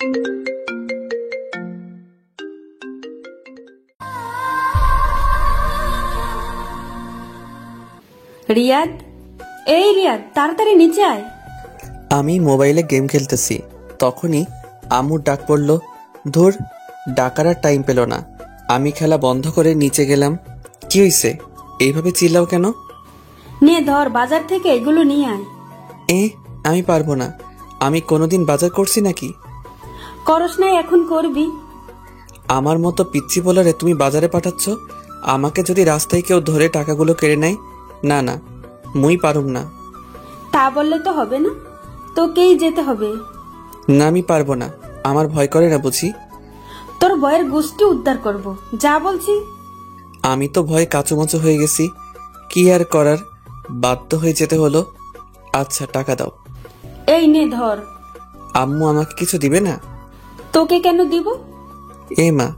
রিয়াদ, এই রিয়াদ, তাড়াতাড়ি নিচে আয়। আমি মোবাইলে গেম খেলতেছি, তখনই আম্মুর ডাক পড়ল। ধুর, ডাকার আর টাইম পেল না। আমি খেলা বন্ধ করে নিচে গেলাম। কি হইছে? এইভাবে চিল্লাও কেন? নে ধর, বাজার থেকে এগুলো নিয়ে আয়। আমি পারবো না। আমি কোনোদিন বাজার করছি নাকি? করস নাই, এখন করবি। আমার মতো পিচ্ছি বলারে তুমি বাজারে পাঠাচ্ছ? আমাকে যদি রাস্তায় কেউ ধরে টাকাগুলো কেড়ে নেয়? না না, মুই পারুম না। তা বললে তো হবে না, তোকেই যেতে হবে। না, আমি পারবো না। আমার ভয় করে না বুঝি? তোর ভয়ের গোষ্ঠী উদ্ধার করব, যা বলছি। আমি তো ভয়ে কাঁচুমাচু হয়ে গেছি। কি আর করার, বাধ্য হয়ে যেতে হলো। আচ্ছা, টাকা দাও। এই নে ধর। আম্মু আমাকে কিছু দিবে না? তোকে কেন দিব? মা,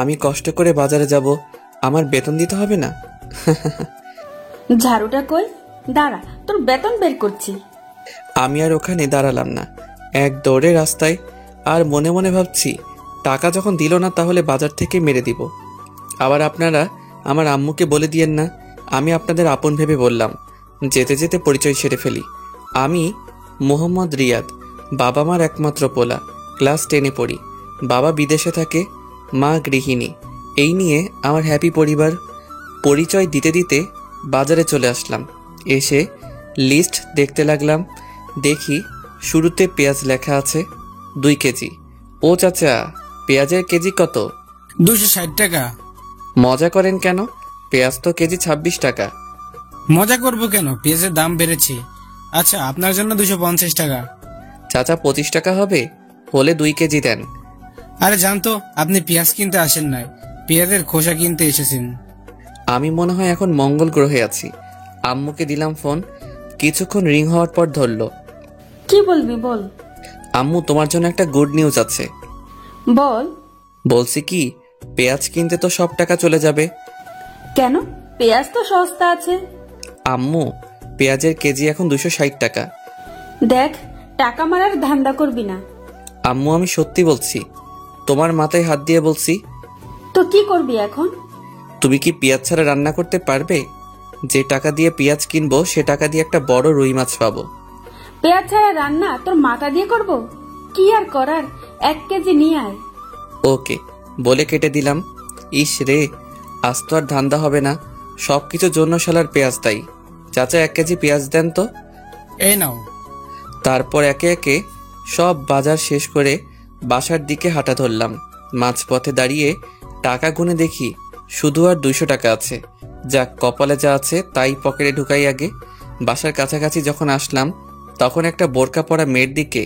আমি কষ্ট করে বাজারে যাব, আমার বেতন দিতে হবে না? ঝাড়ুটা কই? দাঁড়া, তোর বেতন বের করছি। আমি আর ওখানে দাঁড়ালাম না, এক দৌড়ে রাস্তায়। আর মনে মনে ভাবছি, টাকা যখন দিল না তাহলে বাজার থেকে মেরে দিব। আবার আপনারা আমার আম্মুকে বলে দিয়েন না আমি আপনাদের আপন ভেবে বললাম। যেতে যেতে পরিচয় সেরে ফেলি। আমি মোহাম্মদ রিয়াদ, বাবা মার একমাত্র পোলা। ক্লাস 10-এ পড়ি। বাবা বিদেশে থাকে, মা গৃহিণী। এই নিয়ে আমার হ্যাপি পরিবার। পরিচয় দিতে দিতে বাজারে চলে আসলাম। এসে লিস্ট দেখতে লাগলাম। দেখি শুরুতে পেঁয়াজ লেখা আছে 2 কেজি। ও চাচা, পেঁয়াজের কেজি কত? 260 টাকা। মজা করেন কেন? পেঁয়াজ তো কেজি 26 টাকা। মজা করব কেন, পেঁয়াজের দাম বেড়েছে। আচ্ছা, আপনার জন্য 250 টাকা। চাচা 25 টাকা হবে? হলে 2 কেজি দেন। আরে জানতো, আপনি পেঁয়াজ কিনতে আসেন নাই, পেঁয়াজের খোসা কিনতে এসেছেন। আমি মনে হয় এখন মঙ্গল গ্রহে আছি। আম্মুকে দিলাম ফোন। কিছুক্ষণ রিং হওয়ার পর ধরলো। কি বলবি বল। আম্মু, তোমার জন্য একটা গুড নিউজ আছে। বল। বলছি কি, পেঁয়াজ কিনতে তো সব টাকা চলে যাবে। কেন? পেঁয়াজ তো সস্তা আছে। আম্মু, পেঁয়াজের কেজি এখন 260 টাকা। দেখ, টাকা মারার ধান্দা করবি না। আম্মু, আমি সত্যি বলছি। তোমার মাথায় হাত দিয়ে বলছি। তো কি করবি এখন? তুমি কি পেঁয়াজ ছাড়া রান্না করতে পারবে? যে টাকা দিয়ে পেঁয়াজ কিনবো সে টাকা দিয়ে একটা বড় রুই মাছ পাবো। পেঁয়াজ ছাড়া রান্না তোর মাথা দিয়ে করব? কি আর করার, 1 কেজি নিয়ে আয়। ওকে বলে কেটে দিলাম। ইস রে, আজ তো আর ধান্দা হবে না। সবকিছুর জন্য শালার পেঁয়াজ দায়ী। চাচা 1 কেজি পেঁয়াজ দেন তো। এই নাও। তারপর একে একে সব বাজার শেষ করে বাসার দিকে হাঁটা ধরলাম। মাঝপথে দাঁড়িয়ে টাকা গুনে দেখি শুধু আর 200 টাকা আছে। যাক, কপালে যা আছে তাই পকেটে ঢুকাই আগে। বাসার কাছাকাছি যখন আসলাম তখন একটা বোরকা পরা মেয়ের দিকে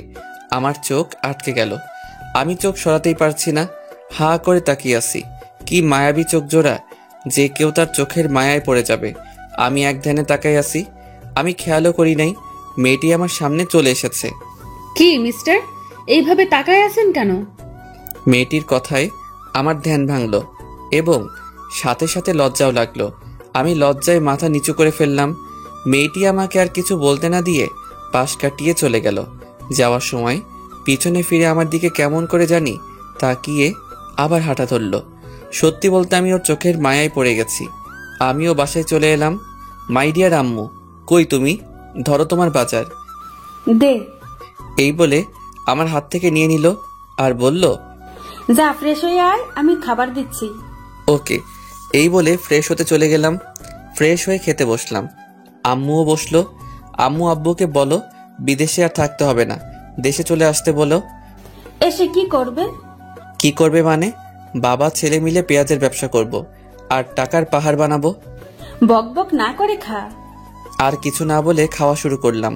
আমার চোখ আটকে গেল। আমি চোখ সরাতেই পারছি না, হা করে তাকিয়ে আছি। কি মায়াবী চোখ জোড়া, যে কেউ তার চোখের মায়ায় পড়ে যাবে। আমি এক ধ্যানে তাকাই আছি। আমি খেয়ালও করি নাই মেয়েটি আমার সামনে চলে এসেছে। কি মিস্টার, এইভাবে তাকায় আছেন কেন? মেয়েটির কথায় আমার ধ্যান ভাঙল এবং সাথে সাথে লজ্জাও লাগলো। আমি লজ্জায় মাথা নিচু করে ফেললাম। মেয়েটি আমাকে আর কিছু বলতে না দিয়ে পাশ কাটিয়ে চলে গেল। যাওয়ার সময় পিছনে ফিরে আমার দিকে কেমন করে জানি তাকিয়ে আবার হাঁটা ধরল। সত্যি বলতে আমি ওর চোখের মায়ায় পড়ে গেছি। আমিও বাসায় চলে এলাম। মাই ডিয়ার আম্মু, কই তুমি? ধরো তোমার বাজার। দে। এই বলে আমার হাত থেকে নিয়ে নিল আর বলল, যা ফ্রেশ হয়ে আয়, আমি খাবার দিচ্ছি। ওকে। এই বলে ফ্রেশ হতে চলে গেলাম। ফ্রেশ হয়ে খেতে বসলাম। আম্মুও বসলো। আম্মু আব্বুকে বলো বিদেশে আর থাকতে হবে না, দেশে চলে আসতে বলো। এসে কি করবে? কি করবে মানে? বাবা ছেলে মিলে পেঁয়াজের ব্যবসা করব আর টাকার পাহাড় বানাবো। বক বক না করে খা। আর কিছু না বলে খাওয়া শুরু করলাম।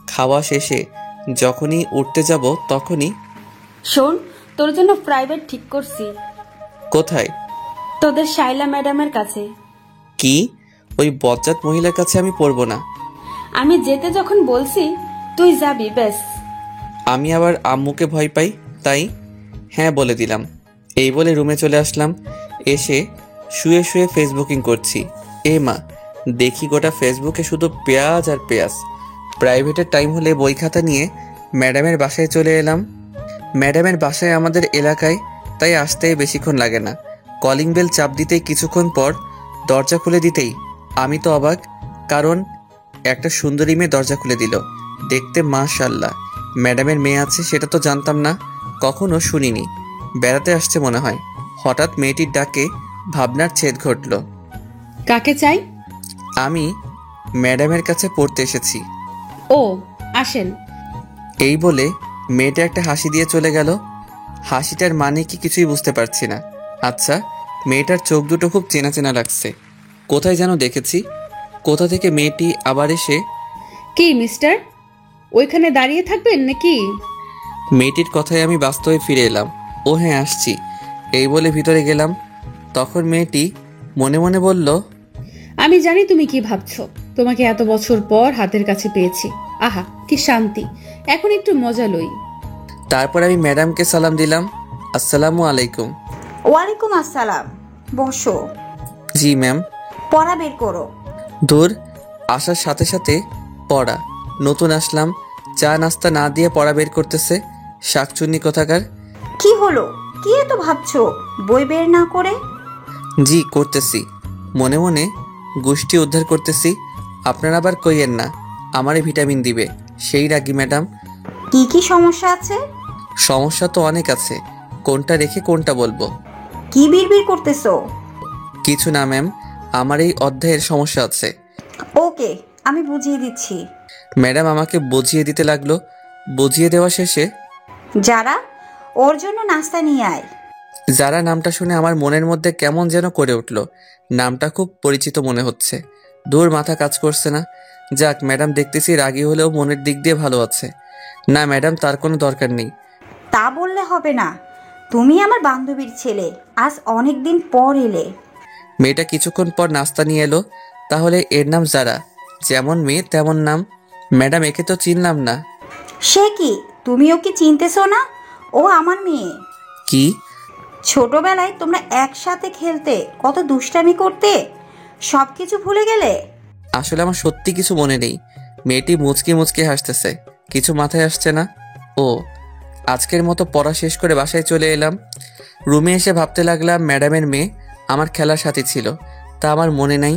খাওয়া শেষে যখনই উঠতে যাব তখনই, শোন, তোর জন্য প্রাইভেট ঠিক করছি। কোথায়? তোদের শাইলা ম্যাডামের কাছে। কি? ওই বজ্জাত মহিলার কাছে আমি পড়বো না। আমি যেতে যখন বলছি তুই যাবি, ব্যাস। আমি আবার আম্মুকে ভয় পাই, তাই হ্যাঁ বলে দিলাম। এই বলে রুমে চলে আসলাম। এসে শুয়ে শুয়ে ফেসবুকিং করছি। মা, দেখি গোটা ফেসবুকে শুধু পেঁয়াজ আর পেঁয়াজ। প্রাইভেটের টাইম হলে বই খাতা নিয়ে ম্যাডামের বাসায় চলে এলাম। ম্যাডামের বাসায় আমাদের এলাকায়, তাই আসতে বেশিক্ষণ লাগে না। কলিং বেল চাপ দিতেই কিছুক্ষণ পর দরজা খুলে দিতেই আমি তো অবাক, কারণ একটা সুন্দরী মেয়ে দরজা খুলে দিল। দেখতে মাশাআল্লাহ ম্যাডামের মেয়ে আছে সেটা তো জানতাম না, কখনো শুনিনি। বেড়াতে আসছে মনে হয়। হঠাৎ মেয়েটির ডাকে ভাবনার ছেদ ঘটল। কাকে চাই? আমি ম্যাডামের কাছে পড়তে এসেছি। ও, আসেন। এই বলে মেয়েটা একটা হাসি দিয়ে চলে গেল। হাসিটার মানে কি কিছুই বুঝতে পারছি না। আচ্ছা, মেয়েটার চোখ দুটো খুব চেনা চেনা লাগছে, কোথায় যেন দেখেছি। কোথা থেকে মেয়েটি আবার এসে। কি মিস্টার, ওইখানে দাঁড়িয়ে থাকবেন নাকি? মেয়েটির কথায় আমি বাস্তবে ফিরে এলাম। ও হ্যাঁ, আসছি, এই বলে ভিতরে গেলাম। তখন মেয়েটি মনে মনে বলল, আমি জানি তুমি কি ভাবছো। তোমাকে এত বছর পর হাতের কাছে পেয়েছি, আহা কি শান্তি। এখন একটু মজা লই। তারপর আমি ম্যাডামকে সালাম দিলাম। আসসালামু আলাইকুম। ওয়ালাইকুম আসসালাম। বসো। জি ম্যাম। পড়া বের করো। দূর, আসার সাথে সাথে পড়া। নতুন আসলাম, চা নাস্তা না দিয়ে পড়া বের করতেছে, শাকচুন্নি কোথাকার। কি হলো, কি এত ভাবছো বই বের না করে? জি করতেছি, মনে মনে গোষ্ঠী উদ্ধার করতেছি। আপনারা আবার কইয়েন না আমারে ভিটামিন দিবে, সেই রাগি ম্যাডাম। কি কি সমস্যা আছে? সমস্যা তো অনেক আছে, কোনটা রেখে কোনটা বলবো? কি বিড়বিড় করতেছো? কিছু না ম্যাম, আমার এই অধ্যায়ের সমস্যা আছে। ওকে, আমি বুঝিয়ে দিচ্ছি। ম্যাডাম আমাকে বুঝিয়ে দিতে লাগলো। বুঝিয়ে দেওয়া শেষে, যারা, ওর জন্য নাস্তা নিয়ে আয়। যারা নামটা শুনে আমার মনের মধ্যে কেমন যেন করে উঠল। নামটা খুব পরিচিত মনে হচ্ছে। দূর, মাথা কাজ করছে না। যাক, ম্যাডাম দেখতেছি রাগী হলেও মনের দিক দিয়ে ভালো আছে। না ম্যাডাম, তার কোনো দরকার নেই। তা বললে হবে না, তুমি আমার বান্ধবীর ছেলে, আজ অনেক দিন পর এলে। মেয়েটা কিছুক্ষণ পর নাস্তা নিয়ে এলো। তাহলে এর নাম যারা, যেমন মেয়ে তেমন নাম। ম্যাডাম, একে তো চিনলাম না। সে কি, তুমি ওকে চিনতেছো না? ও আমার মেয়ে। কি? ছোটবেলায় তোমরা একসাথে খেলতে, কত দুষ্টামি করতে, সব কিছু ভুলে গেলে? আসলে আমার সত্যি কিছু মনে নেই। মেয়েটি মুচকি মুচকি হাসতেছে, কিছু মাথায় আসছে না। ও, আজকের মতো পড়া শেষ করে বাসায় চলে এলাম। রুমে এসে ভাবতে লাগলাম ম্যাডামের মেয়ে আমার খেলার সাথী ছিল, তা আমার মনে নাই।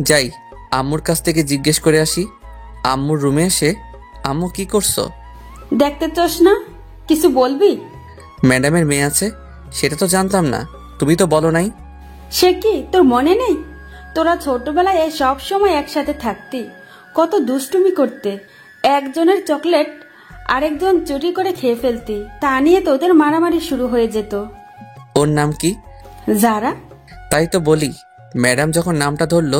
যাই, আম্মুর কাছ থেকে জিজ্ঞেস করে আসি। আম্মুর রুমে এসে, আম্মু কি করছো? দেখতে চাস না? কিছু বলবি? ম্যাডামের মেয়ে আছে সেটা তো জানতাম না, তুমি তো বলো নাই। সে কি তোর মনে নেই? তোরা ছোটবেলায় সব সময় একসাথে থাকতি, কত দুষ্টুমি করতে। একজনের চকলেট আরেকজন চুরি করে খেয়ে ফেলতি, তা নিয়ে তোদের মারামারি শুরু হয়ে যেত। ওর নাম কি? যারা। তাই তো বলি, ম্যাডাম যখন নামটা ধরলো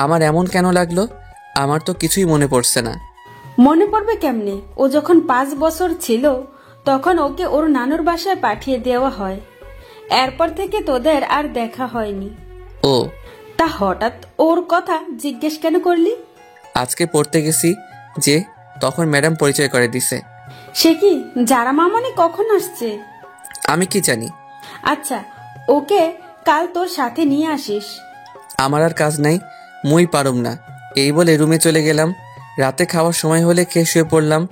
আমার এমন কেন লাগলো? আমার তো কিছুই মনে পড়ছে না। মনে পড়বে কেমনে? ও যখন 5 বছর ছিল তখন ওকে ওর নানুর বাসায় পাঠিয়ে দেওয়া হয়। এরপর থেকে তোদের আর দেখা হয়নি। ও, তা হঠাৎ ওর কথা জিজ্ঞেস কেন করলি? আজকে পড়তে গেছি যে, তখন ম্যাডাম পরিচয় করে দিছে। সে কি, যারা মামনি কখন আসছে? আমি কি জানি। আচ্ছা, ওকে কাল তোর সাথে নিয়ে আসিস। আমার আর কাজ নাই, মুই পারুম না। এই বলে রুমে চলে গেলাম। রাতে খাওয়ার সময় হলে খেয়ে শুয়ে পড়লাম।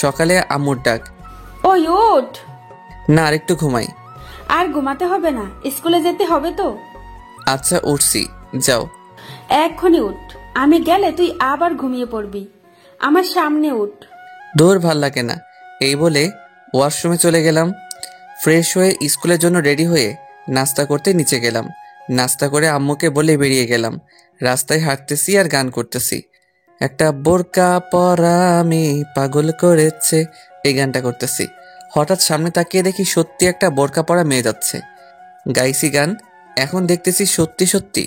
সকালে আম্মুর ডাক। ওই ওঠ। না, আরেকটু ঘুমাই। আর ঘুমাতে হবে না, স্কুলে যেতে হবে তো। আচ্ছা উঠছি, যাও। এক্ষুনি উঠ, আমি গেলে তুই আবার ঘুমিয়ে পড়বি। আমার সামনে উঠ। দূর, ভাল লাগে না। এই বলে ওয়াশরুমে চলে গেলাম। ফ্রেশ হয়ে স্কুলের জন্য রেডি হয়ে নাস্তা করতে নিচে গেলাম। নাস্তা করে আম্মুকে বলে বেরিয়ে গেলাম। রাস্তায় হাঁটতেছি আর গান করতেছি। একটা বোরকা পরা আমি পাগল করেছে, এই গানটা করতেছি। হঠাৎ সামনে তাকিয়ে দেখি সত্যি একটা বোরকা পরা মেয়ে যাচ্ছে। গাইছি গান, এখন দেখতেছি সত্যি সত্যি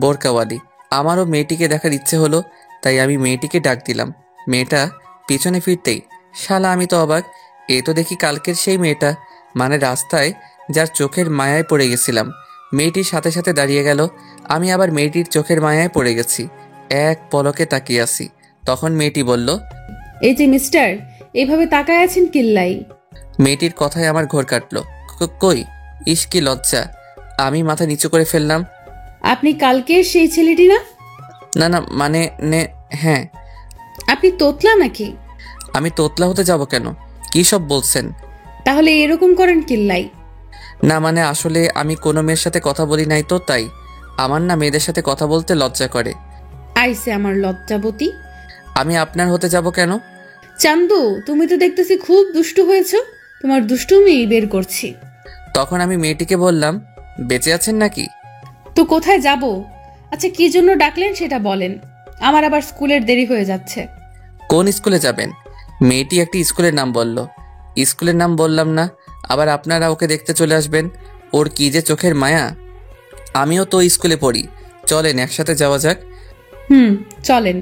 বোরকাওয়ালি। আমারও মেয়েটিকে দেখার ইচ্ছে হলো, তাই আমি মেয়েটিকে ডাক দিলাম। মেয়েটা পিছনে ফিরতেই, শালা আমি তো অবাক, এ তো দেখি কালকের সেই মেয়েটা, মানে রাস্তায় যার চোখের মায়ায় পড়ে গেছিলাম। মেয়েটির সাথে সাথে দাঁড়িয়ে গেল। আমি আবার মেয়েটির চোখের মায়ায় পড়ে গেছি। এক পলকে তাকিয়ে আসি। তখন মেয়েটি বলল, এই যে মিস্টার, এভাবে তাকায় আছেন কিল্লাই? মেয়েটির কথায় আমার ঘোর কাটলো। কই, ইস কি লজ্জা। আমি মাথা নিচু করে ফেললাম। আপনি কালকের সেই ছেলেটি না? না না, মানে হ্যাঁ। আপনি তোতলা নাকি? আমি তোতলা হতে যাব কেন? কি সব বলছেন? তাহলে এরকম করেন কিল্লাই? না মানে আসলে আমি কোনো মেয়ের সাথে কথা বলি নাই তো, তাই আমার না মেয়েদের সাথে কথা বলতে লজ্জা করে। আইসে আমার লজ্জাবতী। আমি আপনার হতে যাব কেন? চান্দু, তুমি তো দেখতেছি খুব দুষ্টু হয়েছো, তোমার দুষ্টুমি বের করছি। তখন আমি মেয়েটিকে বললাম, বেঁচে আছেন নাকি? তো কোথায় যাব? আচ্ছা, কি জন্য ডাকলেন সেটা বলেন, আমার আবার স্কুলের দেরি হয়ে যাচ্ছে। কোন স্কুলে যাবেন? মেয়েটি একটি স্কুলের নাম বলল। স্কুলের নাম বললাম না, আবার আপনারা ওকে দেখতে চলে আসবেন। ওর কি যে চোখের মায়া। আমিও তো স্কুলে পড়ি, চলেন একসাথে যাওয়া যাক। চলেন।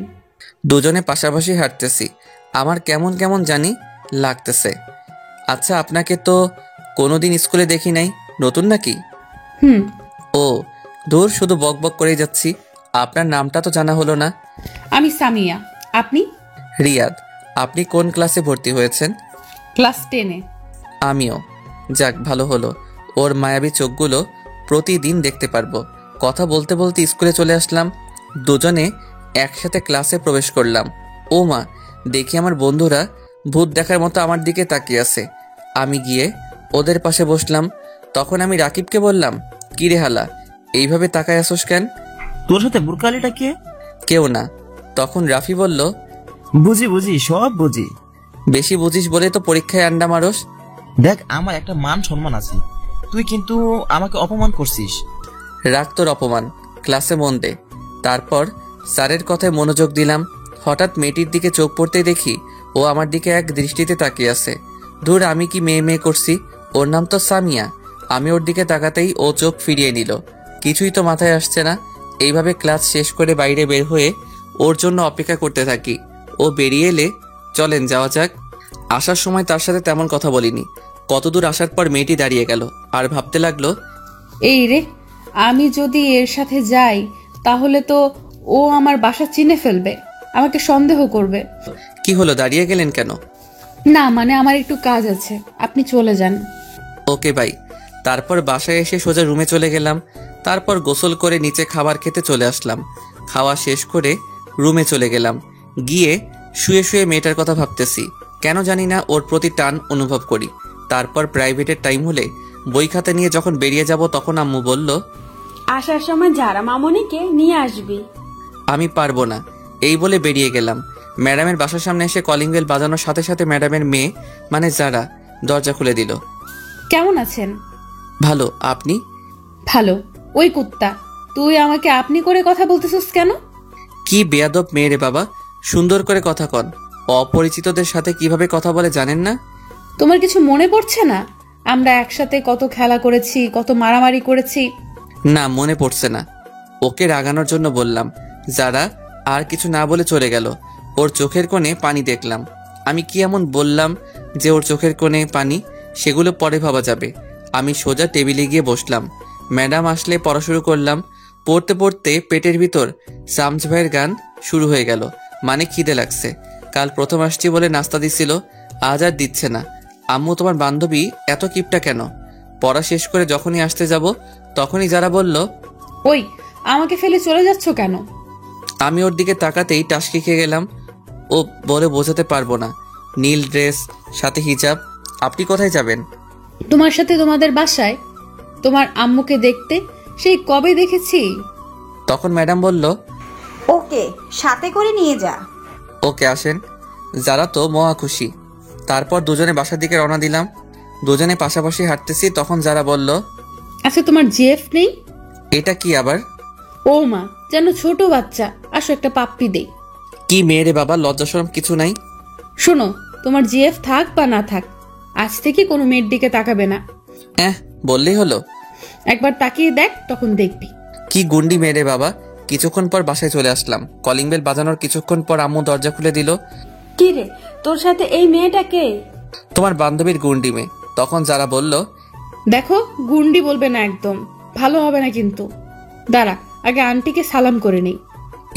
দুজনে পাশাপাশি হাঁটতেছি, আমার কেমন কেমন জানি লাগতেছে। আচ্ছা, আপনাকে তো কোনোদিন স্কুলে দেখি নাই, নতুন নাকি? ও দূর, শুধু বক বক করেই যাচ্ছি। আপনার নামটা তো জানা হলো না। আমি সামিয়া। আপনি? রিয়াদ। আপনি কোন ক্লাসে ভর্তি হয়েছেন? ক্লাস 10-এ। আমিও। যাক, ভালো হলো। ওর মায়াবী চোখগুলো প্রতিদিন দেখতে পারবো। কথা বলতে বলতে স্কুলে চলে আসলাম। দুজনে একসাথে ক্লাসে প্রবেশ করলাম। ও মা, দেখি আমার বন্ধুরা ভূত দেখার মতো আমার দিকে তাকিয়ে আছে। আমি গিয়ে ওদের পাশে বসলাম। তখন আমি রাকিবকে বললাম, কি রে হালা, এইভাবে তাকায় আসোস কেন? তোর সাথে বুরকালিটা কে? কেউ না। তখন রাফি বলল, বুঝি বুঝি, সব বুঝি। বেশি বুঝিস বলে তো পরীক্ষায় আন্ডা মারস। দেখ, আমার একটা মান সম্মান আছে, তুই কিন্তু আমাকে অপমান করছিস। রাখ তোর অপমান, ক্লাসে মন দে। তারপর স্যারের কথায় মনোযোগ দিলাম। হঠাৎ মেয়েটির দিকে চোখ পড়তেই দেখি ও আমার দিকে এক দৃষ্টিতে তাকিয়ে আছে। ধুর, আমি কি মেয়ে মেয়ে করছি? ওর নাম তো সামিয়া। আমি ওর দিকে তাকাতেই ও চোখ ফিরিয়ে নিল। কিছুই তো মাথায় আসছে না। এইভাবে ক্লাস শেষ করে বাইরে বের হয়ে ওর জন্য অপেক্ষা করতে থাকি। ও বেরিয়ে এলে চলেন যাওয়া যাক। আসার সময় তার সাথে তেমন কথা বলিনি। কতদূর আসার পর মেয়েটি দাঁড়িয়ে গেল আর ভাবতে লাগলো, এই রে, আমি যদি এর সাথে যাই তাহলে তো ও আমার বাসা চিনে ফেলবে, আমাকে সন্দেহ করবে। কি হলো, দাঁড়িয়ে গেলেন কেন? না মানে আমার একটু কাজ আছে, আপনি চলে যান। Okay bye. তারপর বাসায় এসে সোজা রুমে চলে গেলাম। তারপর গোসল করে নিচে খাবার খেতে চলে আসলাম। খাওয়া শেষ করে রুমে চলে গেলাম। গিয়ে শুয়ে শুয়ে মেয়েটার কথা ভাবতেছি। কেন জানি না ওর প্রতি টান অনুভব করি। তারপর প্রাইভেটের টাইম হলে বই খাতা নিয়ে যখন বেরিয়ে যাব তখন আম্মু বলল, আসার সময় যারা মামনিকে নিয়ে আসবি। আমি পারবো না, এই বলে বেরিয়ে গেলাম। ম্যাডামের বাসার সামনে এসে কলিং বেল বাজানোর সাথে সাথে ম্যাডামের মেয়ে মানে যারা দরজা খুলে দিল। কেমন আছেন? ভালো, আপনি? ভালো। ওই কুত্তা, তুই আমাকে আপনি করে কথা বলতেছিস কেন? কি বেয়াদব মেয়ে রে বাবা, সুন্দর করে কথা কন। অপরিচিতদের সাথে কিভাবে কথা বলে জানেন না? তোমার কিছু মনে পড়ছে না? আমরা একসাথে কত খেলা করেছি, কত মারামারি করেছি। না, মনে পড়ছে না। ওকে রাগানোর জন্য বললাম। যারা আর কিছু না বলে চলে গেল। ওর চোখের কোণে পানি দেখলাম। আমি কি এমন বললাম যে ওর চোখের কোণে পানি? সেগুলো পরে ভাবা যাবে। আমি সোজা টেবিলে গিয়ে বসলাম। ম্যাডাম আসলে পড়া শুরু করলাম। পড়তে পড়তে পেটের ভিতর সামজ ভাইয়ের গান শুরু হয়ে গেল। মানে খিদে লাগছে। কাল প্রথম আসছি বলে নাস্তা দিছিল, আজ আর দিচ্ছে না। আম্মু, তোমার বান্ধবী এত কিপটা কেন? পড়া শেষ করে যখনই আসতে যাব তখনই যারা বলল, ওই, আমাকে ফেলে চলে যাচ্ছ কেন? আমি ওর দিকে তাকাতেই টাসকি খেয়ে গেলাম। ও বলে বোঝাতে পারবো না। নীল ড্রেস, সাথে হিজাব। আপনি কোথায় যাবেন? তোমার সাথে তোমাদের বাসায়। তোমার আম্মুকে দেখতে সেই কবে দেখেছি। তখন ম্যাডাম বলল, ওকে সাথে করে নিয়ে যা। ওকে আসেন। যারা তো মহা খুশি। তারপর দুজনে বাসার দিকে রওনা দিলাম। দুজনে পাশাপাশি হাঁটতেছি। তখন যারা বলল, আচ্ছা, তোমার জিএফ নেই? এটা কি আবার? ও মা, যেন ছোট বাচ্চা। আসো একটা পাপ্পি দেই। কি মেয়ে রে বাবা, লজ্জা শরম কিছু নাই? শোনো, তোমার জিএফ থাক বা না থাক, আজ থেকে কোনো মেয়ের দিকে তাকাবে না। বললেই হলো। একবার তাকিয়ে দেখ, তখন দেখবি। কি গুন্ডি মেয়ে রে বাবা। কিছুক্ষণ পর বাসায় চলে আসলাম। কলিং বেল বাজানোর কিছুক্ষণ পর আম্মু দরজা খুলে দিল। কি রে, তোর সাথে এই মেয়েটা কে? তোমার বান্ধবীর গুন্ডি মেয়ে। তখন যারা বলল, দেখো, গুন্ডি বলবে না একদম, ভালো হবে না কিন্তু। দাঁড়া, আগে আন্টিকে সালাম করে নেই।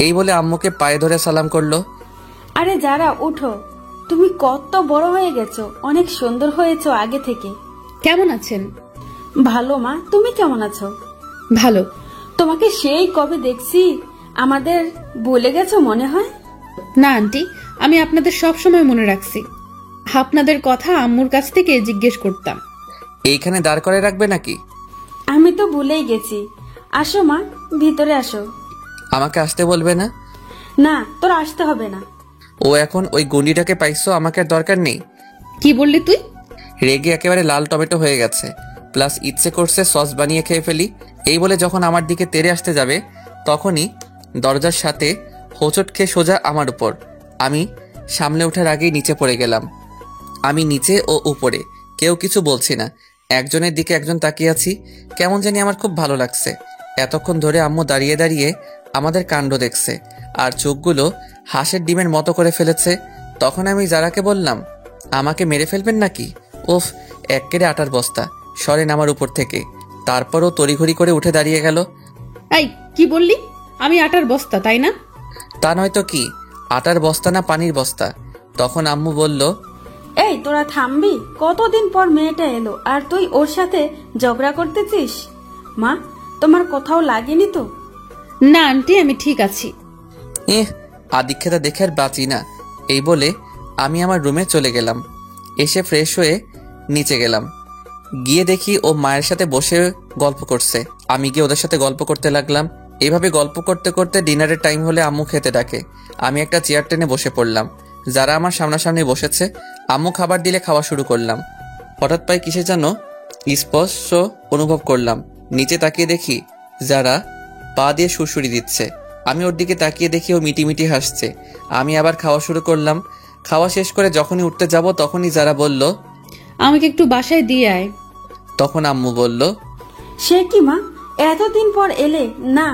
এই বলে আম্মুকে পায়ে ধরে সালাম করলো। আরে যারা, উঠো। তুমি কত বড় হয়ে গেছো, অনেক সুন্দর হয়েছো আগে থেকে। কেমন আছেন? ভালো মা, তুমি কেমন আছো? ভালো। তোমাকে সেই কবে দেখছি, আমাদের ভুলে গেছো মনে হয়। না আন্টি, আমি আপনাদের সব সময় মনে রাখছি। আপনাদের কথা আম্মুর কাছ থেকে জিজ্ঞেস করতাম। এইখানে দাঁড় করে রাখবে নাকি? আমি তো ভুলেই গেছি। আসো মা, ভিতরে আসো। আমাকে আসতে বলবে না? না, তোর আসতে হবে না। ও এখন ওই গুন্ডিটাকে পাইছো, আমাকে আর দরকার নেই। কি বললি তুই? রেগে একেবারে লাল টমেটো হয়ে গেছে, প্লাস ইচ্ছে করছে সস বানিয়ে খেয়ে ফেলি। এই বলে যখন আমার দিকে তেড়ে আসতে যাবে তখনই দরজার সাথে হোঁচট খেয়ে সোজা আমার উপর। আমি সামলে ওঠার আগেই নিচে পড়ে গেলাম। আমি নিচে ও উপরে, কেউ কিছু বলছি না। একজনের দিকে একজন তাকিয়ে আছি, কেমন জানি আমার খুব ভালো লাগছে। এতক্ষণ ধরে আম্মু দাঁড়িয়ে দাঁড়িয়ে আমাদের কাণ্ড দেখছে আর চোখগুলো হাঁসের ডিমের মতো করে ফেলেছে। তখন আমি যারাকে বললাম, আমাকে মেরে ফেলবেন নাকি? ওফ, এক্কেরে আটার বস্তা, সরেন আমার উপর থেকে। তারপরও তড়িঘড়ি করে উঠে দাঁড়িয়ে গেল। এই কি বললি? আমি আটার বস্তা, তাই না? তা নয়তো কি, আটার বস্তা না পানির বস্তা? তখন আম্মু বলল, এই তোরা থামবি? কতদিন পর মেয়েটা এলো আর তুই ওর সাথে ঝগড়া করতেছিস? মা, তোমার কোথাও লাগেনি তো? না আন্টি, আমি ঠিক আছি। আদিক্ষেতা দেখে আর বাঁচি না। এই বলে আমি আমার রুমে চলে গেলাম। এসে ফ্রেশ হয়ে নিচে গেলাম। গিয়ে দেখি ও মায়ের সাথে বসে গল্প করছে। আমি গিয়ে ওদের সাথে গল্প করতে লাগলাম। এইভাবে গল্প করতে করতে ডিনারের টাইম হলে আম্মু খেতে ডাকে। আমি একটা চেয়ার টেনে বসে পড়লাম। যারা আমার সামনাসামনি বসেছে, আম্মু খাবার দিলে খাওয়া শুরু করলাম। হঠাৎ পায়ে কিসে যেন স্পর্শ অনুভব করলাম। নিচে তাকিয়ে দেখি যারা পা দিয়ে সুরসুরি দিচ্ছে। আমি ওর দিকে তাকিয়ে দেখি ও মিটিমিটি হাসছে। আমি আবার খাওয়া শুরু করলাম। খাওয়া শেষ করে যখনই উঠতে যাব তখনই যারা বলল, আমাকে একটু বাসায় দিয়ে আয়। তখন আম্মু বলল, সে কি মা, এতদিন পর এলে? না,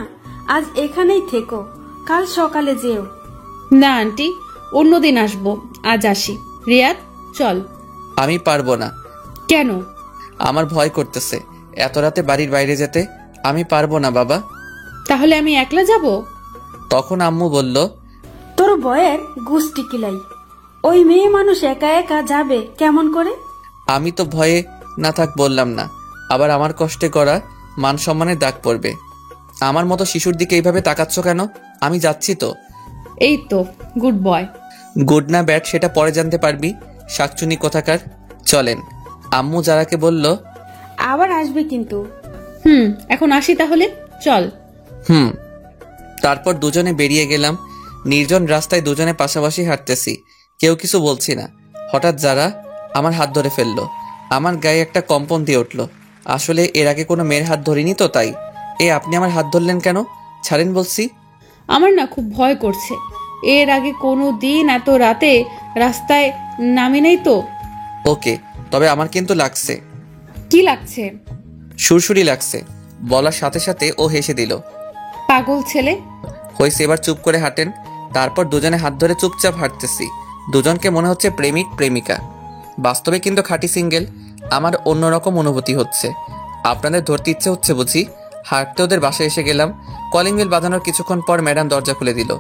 আজ এখানেই থেকো, কাল সকালে যেও। না আন্টি, অন্যদিন আসবো, আজ আসি। রিয়াদ, চল। আমি পারবো না। কেন? আমার ভয় করতেছে এত রাতে বাড়ির বাইরে যেতে। আমি পারবো না বাবা। তাহলে আমি একলা যাব? তখন আম্মু বলল, তোর বয়ের গুষ্টি কিলাই, ওই মেয়ে মানুষ একা একা যাবে কেমন করে? আমি তো ভয়ে না থাক বললাম না, আবার আমার কষ্টে করা মান সম্মানের দাগ পড়বে। আমার মতো শিশুর দিকে এইভাবে তাকাচ্ছ কেন? আমি যাচ্ছি তো। এই তো, গুড বয়। গুড না ব্যাড সেটা পরে জানতে পারবি, শাকচুনি কোথাকার। চলেন। আম্মু যারাকে বলল, আবার আসবে কিন্তু। এখন আসি তাহলে, চল। তারপর দুজনে বেরিয়ে গেলাম। নির্জন রাস্তায় দুজনে পাশাপাশি হাঁটতেছি, কেউ কিছু বলছি না। হঠাৎ যারা আমার হাত ধরে ফেললো। আমার গায়ে একটা কম্পন দিয়ে উঠলো। আসলে এর আগে কোনো মেয়ের হাত ধরিনি তো, তাই। আপনি আমার হাত ধরলেন কেন? ছাড়েন বলছি। আমার না খুব ভয় করছে। এর আগে কোনো দিন এত রাতে রাস্তায় নামি নাই তো। ওকে, তবে আমার কিন্তু লাগছে। কি লাগছে? সুরসুরি লাগছে। বলার সাথে সাথে ও হেসে দিল। পাগল ছেলে। হয়েছে, এবার চুপ করে হাঁটেন। তারপর দুজনে হাত ধরে চুপচাপ হাঁটতেছি। দুজনকে মনে হচ্ছে প্রেমিক প্রেমিকা। বাস্তবে কিন্তু খাঁটি সিঙ্গেল। আমার অন্যরকম অনুভূতি হচ্ছে। আপনাদের ধরতে ইচ্ছে হচ্ছে বুঝি? হাঁটতে ওদের বাসায় এসে গেলাম। কলিং বেল বাজানোর কিছুক্ষণ পর ম্যাডাম দরজা খুলে দিল।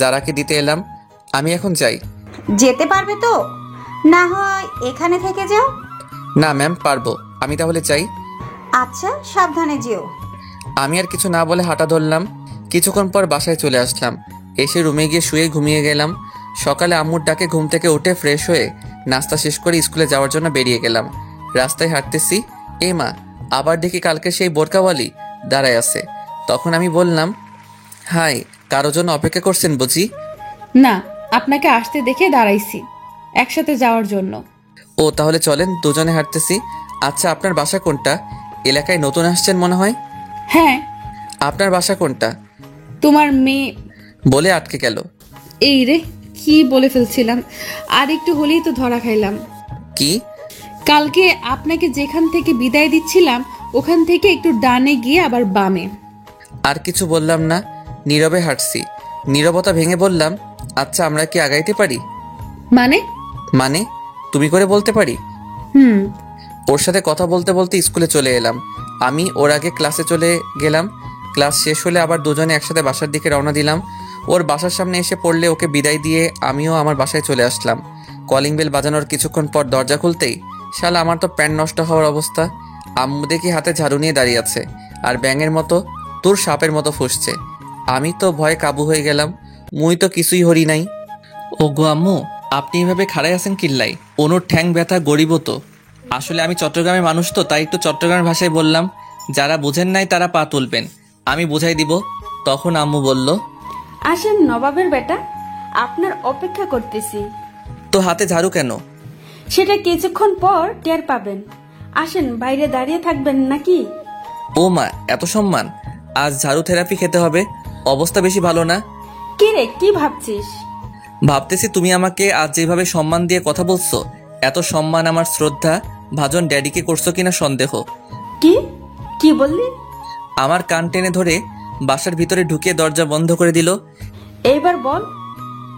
যারাকে দিতে এলাম। আমি এখন যাই। যেতে পারবে তো? না হয় এখানে থেকে যাও। না ম্যাম, পারবো। আমি তাহলে চাই। আচ্ছা, সাবধানে যেও। আমি আর কিছু না বলে হাঁটা ধরলাম। কিছুক্ষণ পর বাসায় চলে আসলাম। এসে রুমে গিয়ে শুয়ে ঘুমিয়ে গেলাম। সকালে আম্মুর ডাকে ঘুম থেকে উঠে ফ্রেশ হয়ে নাস্তা শেষ করে স্কুলে যাওয়ার জন্য বেরিয়ে গেলাম। রাস্তায় হাঁটতেছি, মা, আবার দেখি কালকে সেই বোরকাওয়ালি দাঁড়ায় আছে। তখন আমি বললাম, হাই, কারো জন্য অপেক্ষা করছেন বুঝি? না, আপনাকে আসতে দেখে দাঁড়াইছি একসাথে যাওয়ার জন্য। ও, তাহলে চলেন, দুজনে হাঁটতেছি। আচ্ছা, আপনার বাসা কোনটা? এলাকায় নতুন আসছেন মনে হয়। হ্যাঁ। আপনার বাসা কোনটা? তোমার মেয়ে বলে আটকে গেল। এই রে, কি বলে ফেলছিলাম। আর একটু হলেই তো ধরা খাইলাম। কি? কালকে আপনাকে যেখান থেকে বিদায় দিচ্ছিলাম ওখান থেকে একটু ডানে গিয়ে আবার বামে। আর কিছু বললাম না, নীরবে হাঁটছি। নীরবতা ভেঙে বললাম, আচ্ছা, আমরা কি আগাইতে পারি? মানে? তুমি করে বলতে পারি। হুম। ওর সাথে কথা বলতে বলতে স্কুলে চলে এলাম। আমি ওর আগে ক্লাসে চলে গেলাম। ক্লাস শেষ হলে আবার দুজনে একসাথে বাসার দিকে রওনা দিলাম। ওর বাসার সামনে এসে পড়লে ওকে বিদায় দিয়ে আমিও আমার বাসায় চলে আসলাম। কলিং বেল বাজানোর কিছুক্ষণ পর দরজা খুলতেই শালা আমার তো প্যান্ট নষ্ট হওয়ার অবস্থা। আম্মু দেখি হাতে ঝাড়ু নিয়ে দাঁড়িয়ে আছে আর ব্যাঙের মতো তোর সাপের মতো ফুসছে। আমি তো ভয়ে কাবু হয়ে গেলাম। মুই তো কিছুই হরি নাই। ও গো আম্মু, আপনি এভাবে খাড়াই আছেন কিল্লাই? অনুর ঠ্যাং ব্যথা গরিব তো। আসলে আমি চট্টগ্রামের মানুষ তো, তাই একটু চট্টগ্রামের ভাষায় বললাম। যারা বুঝেন নাই তারা পা তুলবেন, আমি বুঝাই দিব। তখন আম্মু বলল, আসেন নবাবের বেটা, আপনার অপেক্ষা করতেছি। তো হাতে ঝাড়ু কেন? সেটা কিছুক্ষণ পর টের পাবেন। আসেন, বাইরে দাঁড়িয়ে থাকবেন নাকি? ও মা, এত সম্মান! আজ ঝাড়ু থেরাপি খেতে হবে। অবস্থা বেশি ভালো না। কি রে, কি ভাবছিস? ভাবতেছি তুমি আমাকে আজ যেভাবে সম্মান দিয়ে কথা বলছো, এত সম্মান আমার শ্রদ্ধা ভাজন ড্যাডিকে করছো কিনা সন্দেহ। কি কি বললি? আমার কান টেনে ধরে বাসার ভিতরে ঢুকিয়ে দরজা বন্ধ করে দিল। এইবার বল,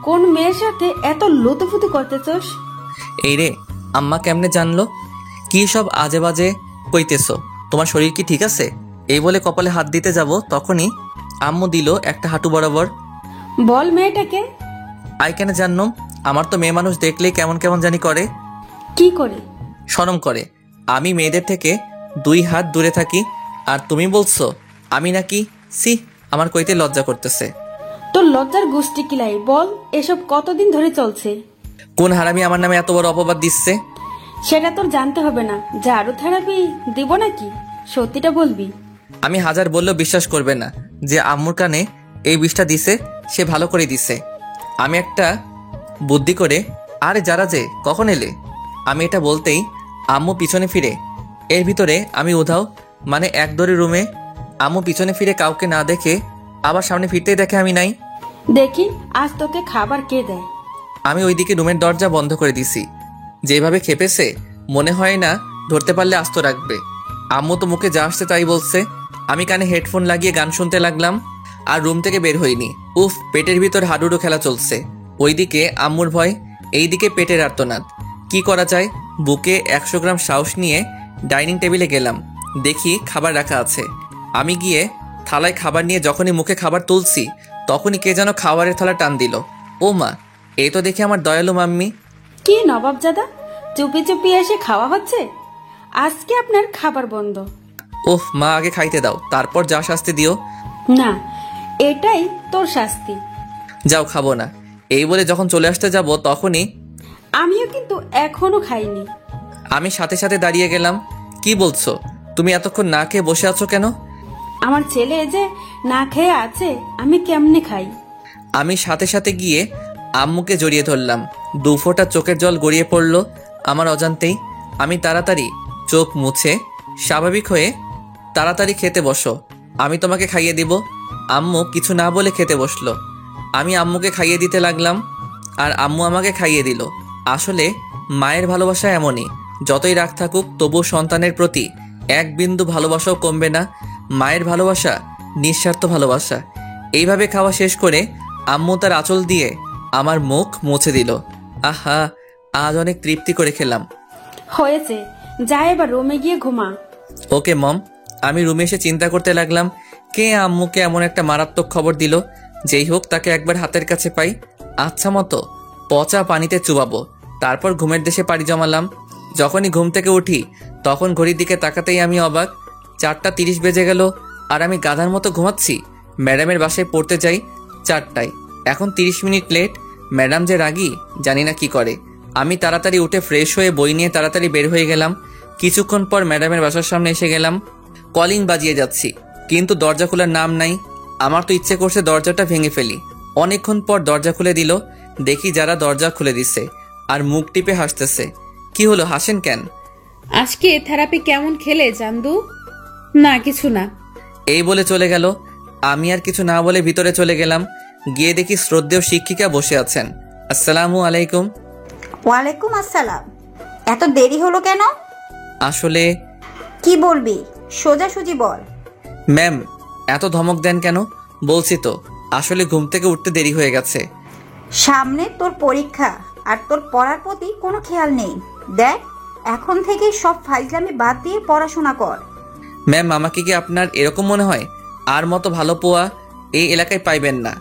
কোন মেয়ের সাথে এত লুতুফুতু করতেছস? এই রে, আম্মা কেমনে জানলো? কি সব আজে বাজে কইতেছো? তোমার শরীর কি ঠিক আছে? এই বলে কপালে হাত দিতে যাব, তখনই আম্মু দিল একটা হাঁটু বরাবর। বল মেয়েটাকে। আই কেন জানলাম? আমার তো মেয়ে মানুষ দেখলেই কেমন কেমন জানি করে। কি করে? শরম করে। আমি মেয়েদের থেকে 2 হাত দূরে থাকি, আর তুমি বলছো আমি নাকি? সি, আমার কইতে লজ্জা করতেছে। তোর লজ্জার গোষ্ঠী কিলাই, বল এসব কতদিন ধরে চলছে? কোন হারামি আমার নামে এত বড় অপবাদ দিচ্ছে? সেটা তোর জানতে হবে না। ঝাড়ু থেরাপি দিব নাকি? সত্যিটা বলবি। আমি হাজার বললেও বিশ্বাস করবে না যে আম্মুর কানে এই বিষটা দিছে, সে ভালো করে দিছে। আমি একটা বুদ্ধি করে, আরে যারা যে কখন এলে, আমি এটা বলতেই আম্মু পিছনে ফিরে। এর ভিতরে আমি উধাও, মানে এক দড়ি রুমে। আম্মু পিছনে ফিরে কাউকে না দেখে আবার সামনে ফিরতেই দেখে আমি নাই। দেখি আজ তোকে খাবার কে দেয়। আমি ওইদিকে রুমের দরজা বন্ধ করে দিছি। যেভাবে খেপেছে, মনে হয় না ধরতে পারলে আস্ত রাখবে। আম্মু তো মুখে যা আসছে তাই বলছে। আমি কানে হেডফোন লাগিয়ে গান শুনতে লাগলাম, আর রুম থেকে বের হইনি। উফ, পেটের ভিতর হাডুডু খেলা চলছে। ওইদিকে আম্মুর ভয়, এইদিকে পেটের আর্তনাদ। কি করা যায়? বুকে 100 গ্রাম সাহস নিয়ে ডাইনিং টেবিলে গেলাম। দেখি খাবার রাখা আছে। আমি গিয়ে থালায় খাবার নিয়ে যখনই মুখে খাবার তুলছি, তখনই কে যেন খাবারের থালা টান দিল। ও মা, এই তো দেখি আমার দয়ালু মাম্মি। কি নবাবজাদা, চুপি চুপি এসে খাওয়া হচ্ছে? আজকে আপনার খাবার বন্ধ। ওহ মা, আগে খাইতে দাও, তারপর যা শাস্তি দিও। না, এটাই তোর শাস্তি। যাও, খাবো না। এই বলে যখন চলে আসতে যাব, তখনই আমিও কিন্তু এখনো খাইনি। আমি সাথে সাথে দাঁড়িয়ে গেলাম। কি বলছো? তুমি এতক্ষণ না খেয়ে বসে আছো কেন? আমার ছেলে যে না খেয়ে আছে, আমি কেমনে খাই? আমি সাথে সাথে গিয়ে আম্মুকে জড়িয়ে ধরলাম। 2 ফোঁটা চোখের জল গড়িয়ে পড়ল আমার অজান্তেই। আমি তাড়াতাড়ি চোখ মুছে স্বাভাবিক হয়ে, তাড়াতাড়ি খেতে বসো, আমি তোমাকে খাইয়ে দিব। আম্মু কিছু না বলে খেতে বসলো। আমি আম্মুকে খাইয়ে দিতে লাগলাম, আর আম্মু আমাকে খাইয়ে দিল। আসলে মায়ের ভালোবাসা এমনই, যতই রাগ থাকুক তবু সন্তানের প্রতি 1 বিন্দু ভালোবাসাও কমবে না। মায়ের ভালোবাসা নিঃস্বার্থ ভালোবাসা। এইভাবে খাওয়া শেষ করে আম্মু তার আঁচল দিয়ে আমার মুখ মুছে দিল। আহা, আজ অনেক তৃপ্তি করে খেলাম। হয়েছে, যা এবার রুমে গিয়ে ঘুমা। ওকে মম। আমি রুমে এসে চিন্তা করতে লাগলাম, কে আম্মুকে এমন একটা মারাত্মক খবর দিল। যেই হোক, তাকে একবার হাতের কাছে পাই, আচ্ছা মতো পচা পানিতে চুবাবো। তারপর ঘুমের দেশে পাড়ি জমালাম। যখনই ঘুম থেকে উঠি, তখন ঘড়ির দিকে তাকাতেই আমি অবাক। 4:30 বেজে গেল, আর আমি গাধার মতো ঘুমাচ্ছি। ম্যাডামের বাসায় পড়তে যাই 4টায়, এখন 30 মিনিট লেট। ম্যাডাম যে রাগী, জানি না কি করে। আমি তাড়াতাড়ি উঠে ফ্রেশ হয়ে বই নিয়ে তাড়াতাড়ি বের হয়ে গেলাম। কিছুক্ষণ পর ম্যাডামের বাসার সামনে এসে গেলাম। কলিং বাজিয়ে যাচ্ছি, কিন্তু দরজা খোলার নাম নাই। আমার তো ইচ্ছে করছে দরজাটা ভেঙে ফেলি। অনেকক্ষণ পর দরজা খুলে দিল। দেখি যারা দরজা খুলে দিছে, আর মুখ টিপে হাসতেছে। কি হলো, হাসেন কেন? আজকে থেরাপি কেমন খেলে জান্দু? না, কিছু না। এই বলে চলে গেল। আমি আর কিছু না বলে ভিতরে চলে গেলাম। গিয়ে দেখি শ্রদ্ধেয় শিক্ষিকা বসে আছেন। আসসালামু আলাইকুম। ওয়ালাইকুম আসসালাম। এত দেরি হলো কেন? আসলে কি বলবি, সোজাসুজি বল। ম্যাম, এত ধমক দেন কেন? বলছি তো, আসলে ঘুম থেকে উঠতে দেরি হয়ে গেছে। সামনে তোর পরীক্ষা, আর তোর পড়ার প্রতি কোনো খেয়াল নেই। দেখ, এখন থেকে সব ফাইজলামি বাদ দিয়ে পড়াশোনা কর। ম্যাম, আমাকে কি আপনার এরকম মনে হয়? আর মতো ভালো পোয়া এই এলাকায় পাইবেন না।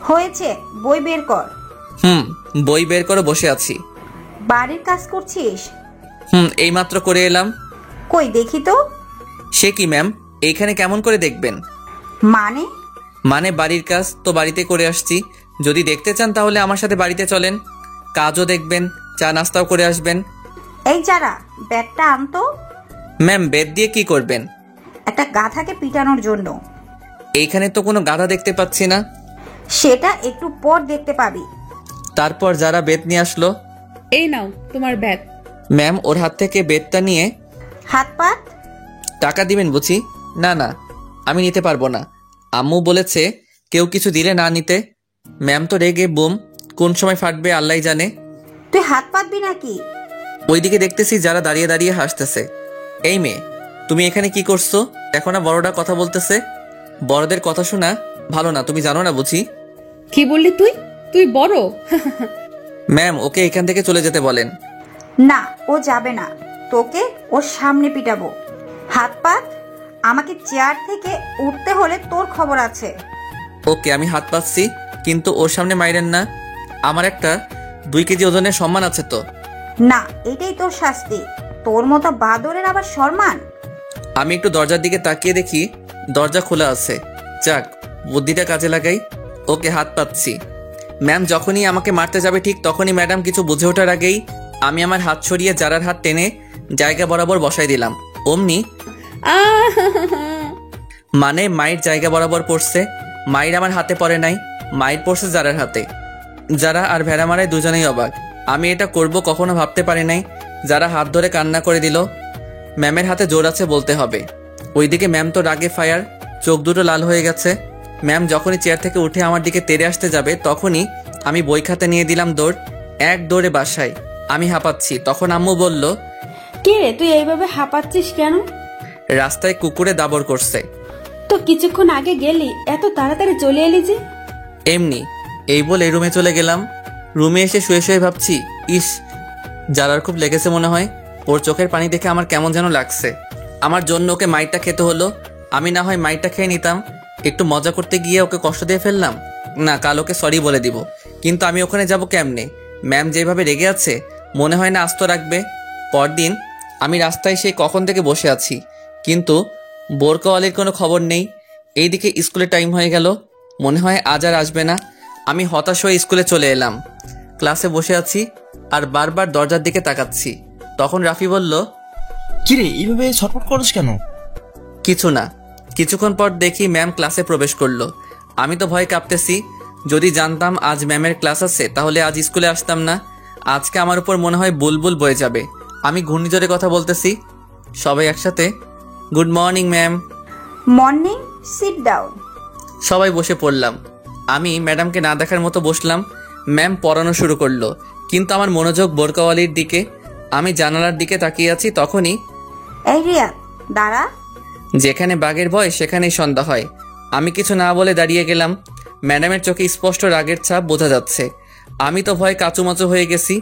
হয়েছে, বই বের কর। বই বের করে বসে আছি। বাড়ির কাজ করছিস? এইমাত্র করে এলাম। কই দেখি তো। সে কি ম্যাম, এইখানে কেমন করে দেখবেন? মানে বাড়ির কাজ তো বাড়িতে করে আসছি। যদি দেখতে চান তাহলে আমার সাথে বাড়িতে চলেন। কাজও দেখবেন, চা নাস্তাও করে আসবেন। এই যারা, ব্যাগটা আনতো। ম্যাম, বেদ দিয়ে কি করবেন? একটা গাধাকে পিটানোর জন্য। এইখানে তো কোনো গাধা দেখতে পাচ্ছি না। সেটা একটু পর দেখতে পাবি। তারপর যারা বেদ নিয়ে আসলো। এই নাও তোমার ব্যাগ। ম্যাম ওর হাত থেকে বেদটা নিয়ে, হাত পাত। টাকা দিবেন বুঝি? না না, আমি নিতে পারবো না। আম্মু বলেছে কেউ কিছু দিলে না নিতে। ম্যাম তো রেগে বুম, কোন সময় ফাটবে আল্লাহ জানে। তুই হাত পাতবি নাকি? ওইদিকে দেখতেছি যারা দাঁড়িয়ে দাঁড়িয়ে হাসতেছে। এই মেয়ে, তুমি এখানে কি করছো? এখন না বড়রা কথা বলতেছে। বড়দের কথা শোনা ভালো না, তুমি জানো না বুঝি? কি বললি তুই? তুই বড়? ম্যাম, ওকে এখান থেকে চলে যেতে বলেন। না, ও যাবে না। তোকে ওর সামনে পিটাবো। হাত পাত। আমাকে চেয়ার থেকে উঠতে হলে তোর খবর আছে। ওকে, আমি হাত পাচ্ছি, কিন্তু ওর সামনে মাইরেন না। আমার একটা 2 কেজি ওজনের সম্মান আছে তো। না, এটাই তোর শাস্তি। তোর মতো বাদরের আবার সম্মান? আমি একটু দরজার দিকে তাকিয়ে দেখি দরজা খোলা আছে। যাক, বুদ্ধিটা কাজে লাগাই। ওকে, হাত পাচ্ছি। ম্যাম যখনই আমাকে মারতে যাবে ঠিক তখনই ম্যাডাম কিছু বুঝে ওঠার আগেই আমি আমার হাত সরিয়ে জারার হাত টেনে জায়গা বরাবর বসাই দিলাম। অমনি মানে মায়ের জায়গা বরাবর পড়ছে। মায়ের আমার হাতে পড়ে নাই, মায়ের পড়ছে জারার হাতে। যারা আর ভেড়া মারায় দুজনেই অবাক। আমি এটা করব কখনো ভাবতে পারি নাই। যারা হাত ধরে কান্না করে দিল। ম্যামের হাতে জোর আছে বলতে হবে। ওইদিকে ম্যাম তো রাগে ফায়ার, চোখ দুটো লাল হয়ে গেছে। ম্যাম যখনই চেয়ার থেকে উঠে আমার দিকে তেড়ে আসতে যাবে তখনই আমি বই খাতা নিয়ে দিলাম দৌড়। এক দৌড়ে বাসায়। আমি হাঁপাচ্ছি। তখন আম্মু বলল, কে রে, তুই এইভাবে হাঁপাচ্ছিস কেন? রাস্তায় কুকুরে দাবর করছে। তো কিছুক্ষণ আগে গেলি, এত তাড়াতাড়ি চলে এলি যে? এমনি। এই বলে রুমে চলে গেলাম। রুমে এসে শুয়ে শুয়ে ভাবছি, ইস, যারার খুব লেগেছে মনে হয়। ওর চোখের পানি দেখে আমার কেমন যেন লাগছে। আমার জন্য ওকে মাইরটা খেতে হলো। আমি না হয় মাইরটা খেয়ে নিতাম। একটু মজা করতে গিয়ে ওকে কষ্ট দিয়ে ফেললাম। না, কাল ওকে সরি বলে দিব। কিন্তু আমি ওখানে যাব কেমনে? ম্যাম যেভাবে রেগে আছে মনে হয় না আস্ত রাখবে। পরদিন আমি রাস্তায় সেই কখন থেকে বসে আছি, কিন্তু বোরকাওয়ালির কোনো খবর নেই। এইদিকে স্কুলের টাইম হয়ে গেল, মনে হয় আজ আর আসবে না। আমি হতাশ হয়ে স্কুলে চলে এলাম। ক্লাসে বসে আছি আর বারবার দরজার দিকে তাকাচ্ছি। তখন রাফি বলল, কিরে এইভাবে ছটফট করছ কেন? কিছু না। কিছুক্ষণ পর দেখি ম্যাম ক্লাসে প্রবেশ করলো। আমি তো ভয় কাঁপতেছি। যদি জানতাম আজ ম্যামের ক্লাস আছে তাহলে আজ স্কুলে আসতাম না। আজকে আমার উপর মনে হয় বুলবুল বয়ে যাবে। আমি ঘূর্ণিঝড়ে কথা বলতেছি। সবাই একসাথে, good morning ma'am. Morning. Sit down. সবাই বসে পড়লাম। আমি ম্যাডামকে না দেখার মতো বসলাম। ম্যাম পড়ানো শুরু করলো, কিন্তু আমার মনোযোগ বোরকাওয়ালির দিকে। আমি জানালার দিকে তাকিয়ে আছি। তখনই, এই রিয়া, দাঁড়া। যেখানে বাঘের ভয় সেখানেই সন্ধ্যা হয়। আমি কিছু না বলে দাঁড়িয়ে গেলাম। ম্যাডামের চোখে স্পষ্ট রাগের ছাপ বোঝা যাচ্ছে। আমি তো ভয় কাচুমাচু হয়ে গেছি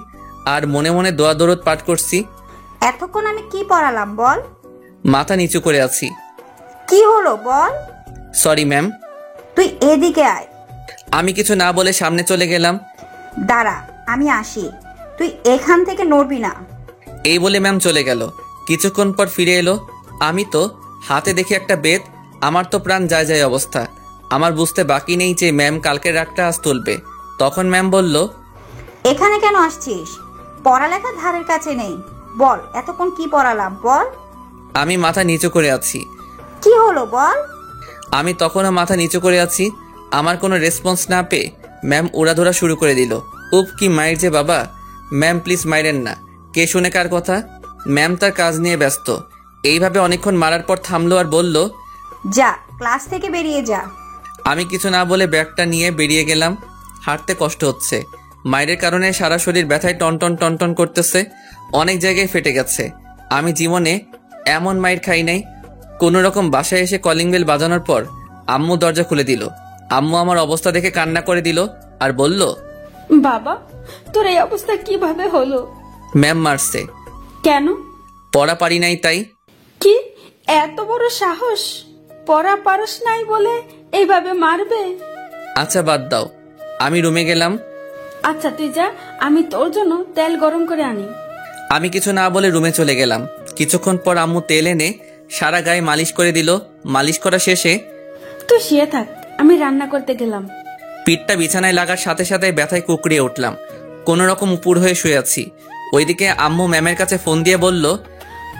আর মনে মনে দোয়া দরদ পাঠ করছি। এতক্ষণ আমি কি পড়ালাম বল? মাথা নিচু করে আছি। কি হলো বল? Sorry ma'am. তুই এদিকে আয়। আমি কিছু না বলে সামনে চলে গেলাম। দাঁড়া, আমি আসি। তুই এখান থেকে নড়বি না। এই বলে ম্যাম চলে গেল। কিছুক্ষণ পর ফিরে এলো। আমি তো হাতে দেখি একটা বেত। আমার তো প্রাণ যায় যায় অবস্থা। আমার বুঝতে বাকি নেই যে ম্যাম কালকের রাগটা আজ তুলবে। তখন ম্যাম বলল, এখানে কেন আসছিস? পড়ালেখা ধারের কাছে নেই। বল, এতক্ষণ কি পড়ালাম বল? আমি মাথা নিচু করে আছি। কি হলো বল? আমি তখনও মাথা নিচু করে আছি। আমার কোনো রেসপন্স না পেয়ে ম্যাম উড়াধুরা শুরু করে দিল। উপ, কি মায়ের যে বাবা। ম্যাম প্লিজ মাইরেন না। কে শুনে কার কথা? ম্যাম তার কাজ নিয়ে ব্যস্ত। এইভাবে অনেকক্ষণ মারার পর থামলো আর বলল, যা, ক্লাস থেকে বেরিয়ে যা। আমি কিছু না বলে ব্যাগটা নিয়ে বেরিয়ে গেলাম। হাঁটতে কষ্ট হচ্ছে। মায়ের কারণে সারা শরীর ব্যথায় টনটন টনটন করতেছে। অনেক জায়গায় ফেটে গেছে। আমি জীবনে এমন মায়ের খাই নাই। কোনো রকম বাসায় এসে কলিং বেল বাজানোর পর আম্মু দরজা খুলে দিল। আম্মু আমার অবস্থা দেখে কান্না করে দিল আর বলল, বাবা, তোর এই অবস্থা কিভাবে হলো? ম্যাম মারছে। কেন? পড়া পারি নাই তাই। কি এত বড় সাহস? পড়া পারস নাই বলে এইভাবে মারবে? আচ্ছা বাদ দাও। আমি রুমে গেলাম। আচ্ছা তুই যা, আমি তোর জন্য তেল গরম করে আনি। আমি কিছু না বলে রুমে চলে গেলাম। কিছুক্ষণ পর আম্মু তেল এনে সারা গায়ে মালিশ করে দিল। মালিশ করা শেষে, তুই শুয়ে থাক, আমি রান্না করতে গেলাম। পিঠটা বিছানায় লাগার সাথে সাথে ব্যথায় কুকড়িয়ে উঠলাম। কোনো রকম উপুর হয়ে শুয়ে আছি। ওইদিকে আম্মু ম্যামের কাছে ফোন দিয়ে বলল,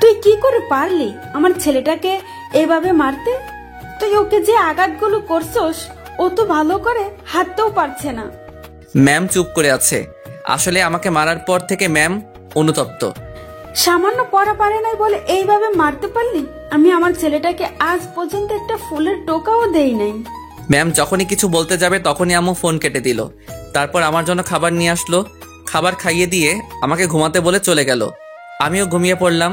তুই কি করে পারলি আমার ছেলেটাকে এভাবে মারতে? তুই ওকে যে আঘাতগুলো করছস ও তো ভালো করে হাঁটতেও পারছে না। ম্যাম চুপ করে আছে। আসলে আমাকে মারার পর থেকে ম্যাম অনুতপ্ত। সামান্য পড়া পারে নাই বলে এইভাবে মারতে পারলি? আমি আমার ছেলেটাকে আজ পর্যন্ত একটা ফুলের টোকাও দেই নাই। ম্যাম যখনই কিছু বলতে যাবে তখনই আম্মু ফোন কেটে দিল। তারপর আমার জন্য খাবার নিয়ে আসলো। খাবার খাইয়ে দিয়ে আমাকে ঘুমাতে বলে চলে গেল। আমিও ঘুমিয়ে পড়লাম।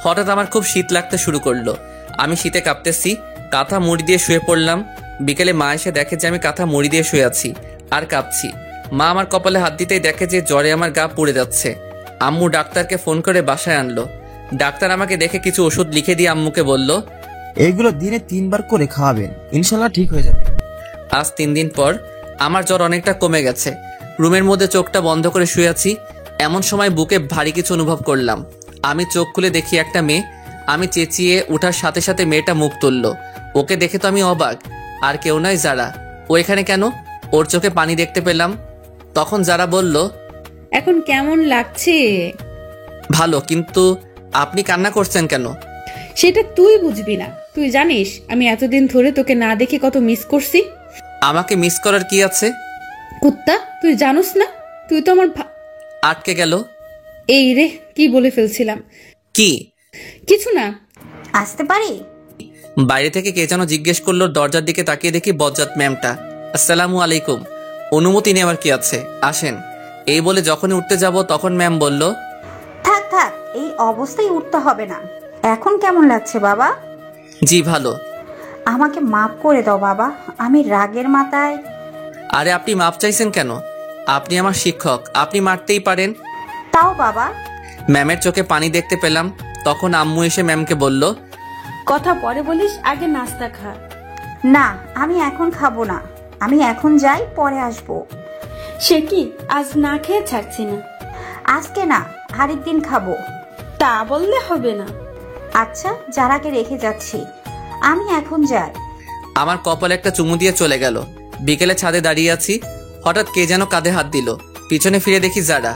হঠাৎ আমার খুব শীত লাগতে শুরু করলো। আমি শীতে কাঁপতেছি, কাঁথা মুড়ি দিয়ে শুয়ে পড়লাম। বিকেলে মা এসে দেখে যে আমি কাঁথা মুড়ি দিয়ে শুয়ে আছি আর কাঁপছি। মা আমার কপালে হাত দিতেই দেখে যে জ্বরে আমার গা পুড়ে যাচ্ছে। আম্মু ডাক্তারকে ফোন করে বাসায় আনলো। ডাক্তার আমাকে দেখে কিছু ওষুধ লিখে দিয়ে আম্মুকে বলল, এইগুলো দিনে 3 বার করে খাওয়াবেন, ইনশাল্লাহ ঠিক হয়ে যাবে। আজ 3 দিন পর আমার জ্বর অনেকটা কমে গেছে। রুমের মধ্যে চোখটা বন্ধ করে শুয়ে আছি। এমন সময় বুকে ভারী কিছু অনুভব করলাম। আমি চোখ খুলে দেখি একটা মেয়ে। আমি চেঁচিয়ে ওঠার সাথে সাথে মেয়েটা মুখ তুললো। ওকে দেখে তো আমি অবাক। আর কেউ নয়, যারা। ও এখানে কেন? ওর চোখে পানি দেখতে পেলাম। তখন যারা বলল, এখন কেমন লাগছে? ভালো, কিন্তু আপনি কান্না করছেন কেন? সেটা তুই বুঝবি না। তুই জানিস আমি এতদিন ধরে তোকে না দেখে কত মিস করছি। আমাকে মিস করার কি আছে? কুত্তা, তুই জানোস না? তুই তো আমার আটকে গেল। এই রে, কি বলে ফেলছিলাম। কি? কিছু না। আসতে পারি? বাইরে থেকে কে যেন জিজ্ঞেস করলো। দরজার দিকে তাকিয়ে দেখি বজ্জাত ম্যামটা। আসসালামু আলাইকুম। অনুমতি নেওয়ার কি আছে, আসেন। এই বলে যখনই উঠতে যাব তখন ম্যাম বলল, থাক থাক, এই অবস্থায় উঠতে হবে না। এখন কেমন লাগছে বাবা? জি ভালো। আমাকে মাফ করে দাও বাবা, আমি রাগের মাথায়। আরে আপনি মাপ চাইছেন কেন? আপনি আমার শিক্ষক, আপনি মারতেই পারেন। তাও বাবা। ম্যামের চোখে পানি দেখতে পেলাম। তখন আম্মু এসে ম্যামকে বলল, কথা পরে বলিস, আগে নাস্তা খা। না, আমি এখন খাবো না। আমি এখন যাই, পরে আসবো। সে কি, আজ না খেয়ে ছাড়ছি না? আজকে না, আরেকদিন খাবো। তা বললে হবে না। আচ্ছা, যারাকে রেখে যাচ্ছি, আমি এখন যাই। আমার কপালে একটা চুমু দিয়ে চলে গেল। বিকেলে ছাদে দাঁড়িয়ে আছি। হঠাৎ কে যেন কাঁধে হাত দিল। পিছনে ফিরে দেখি যারা।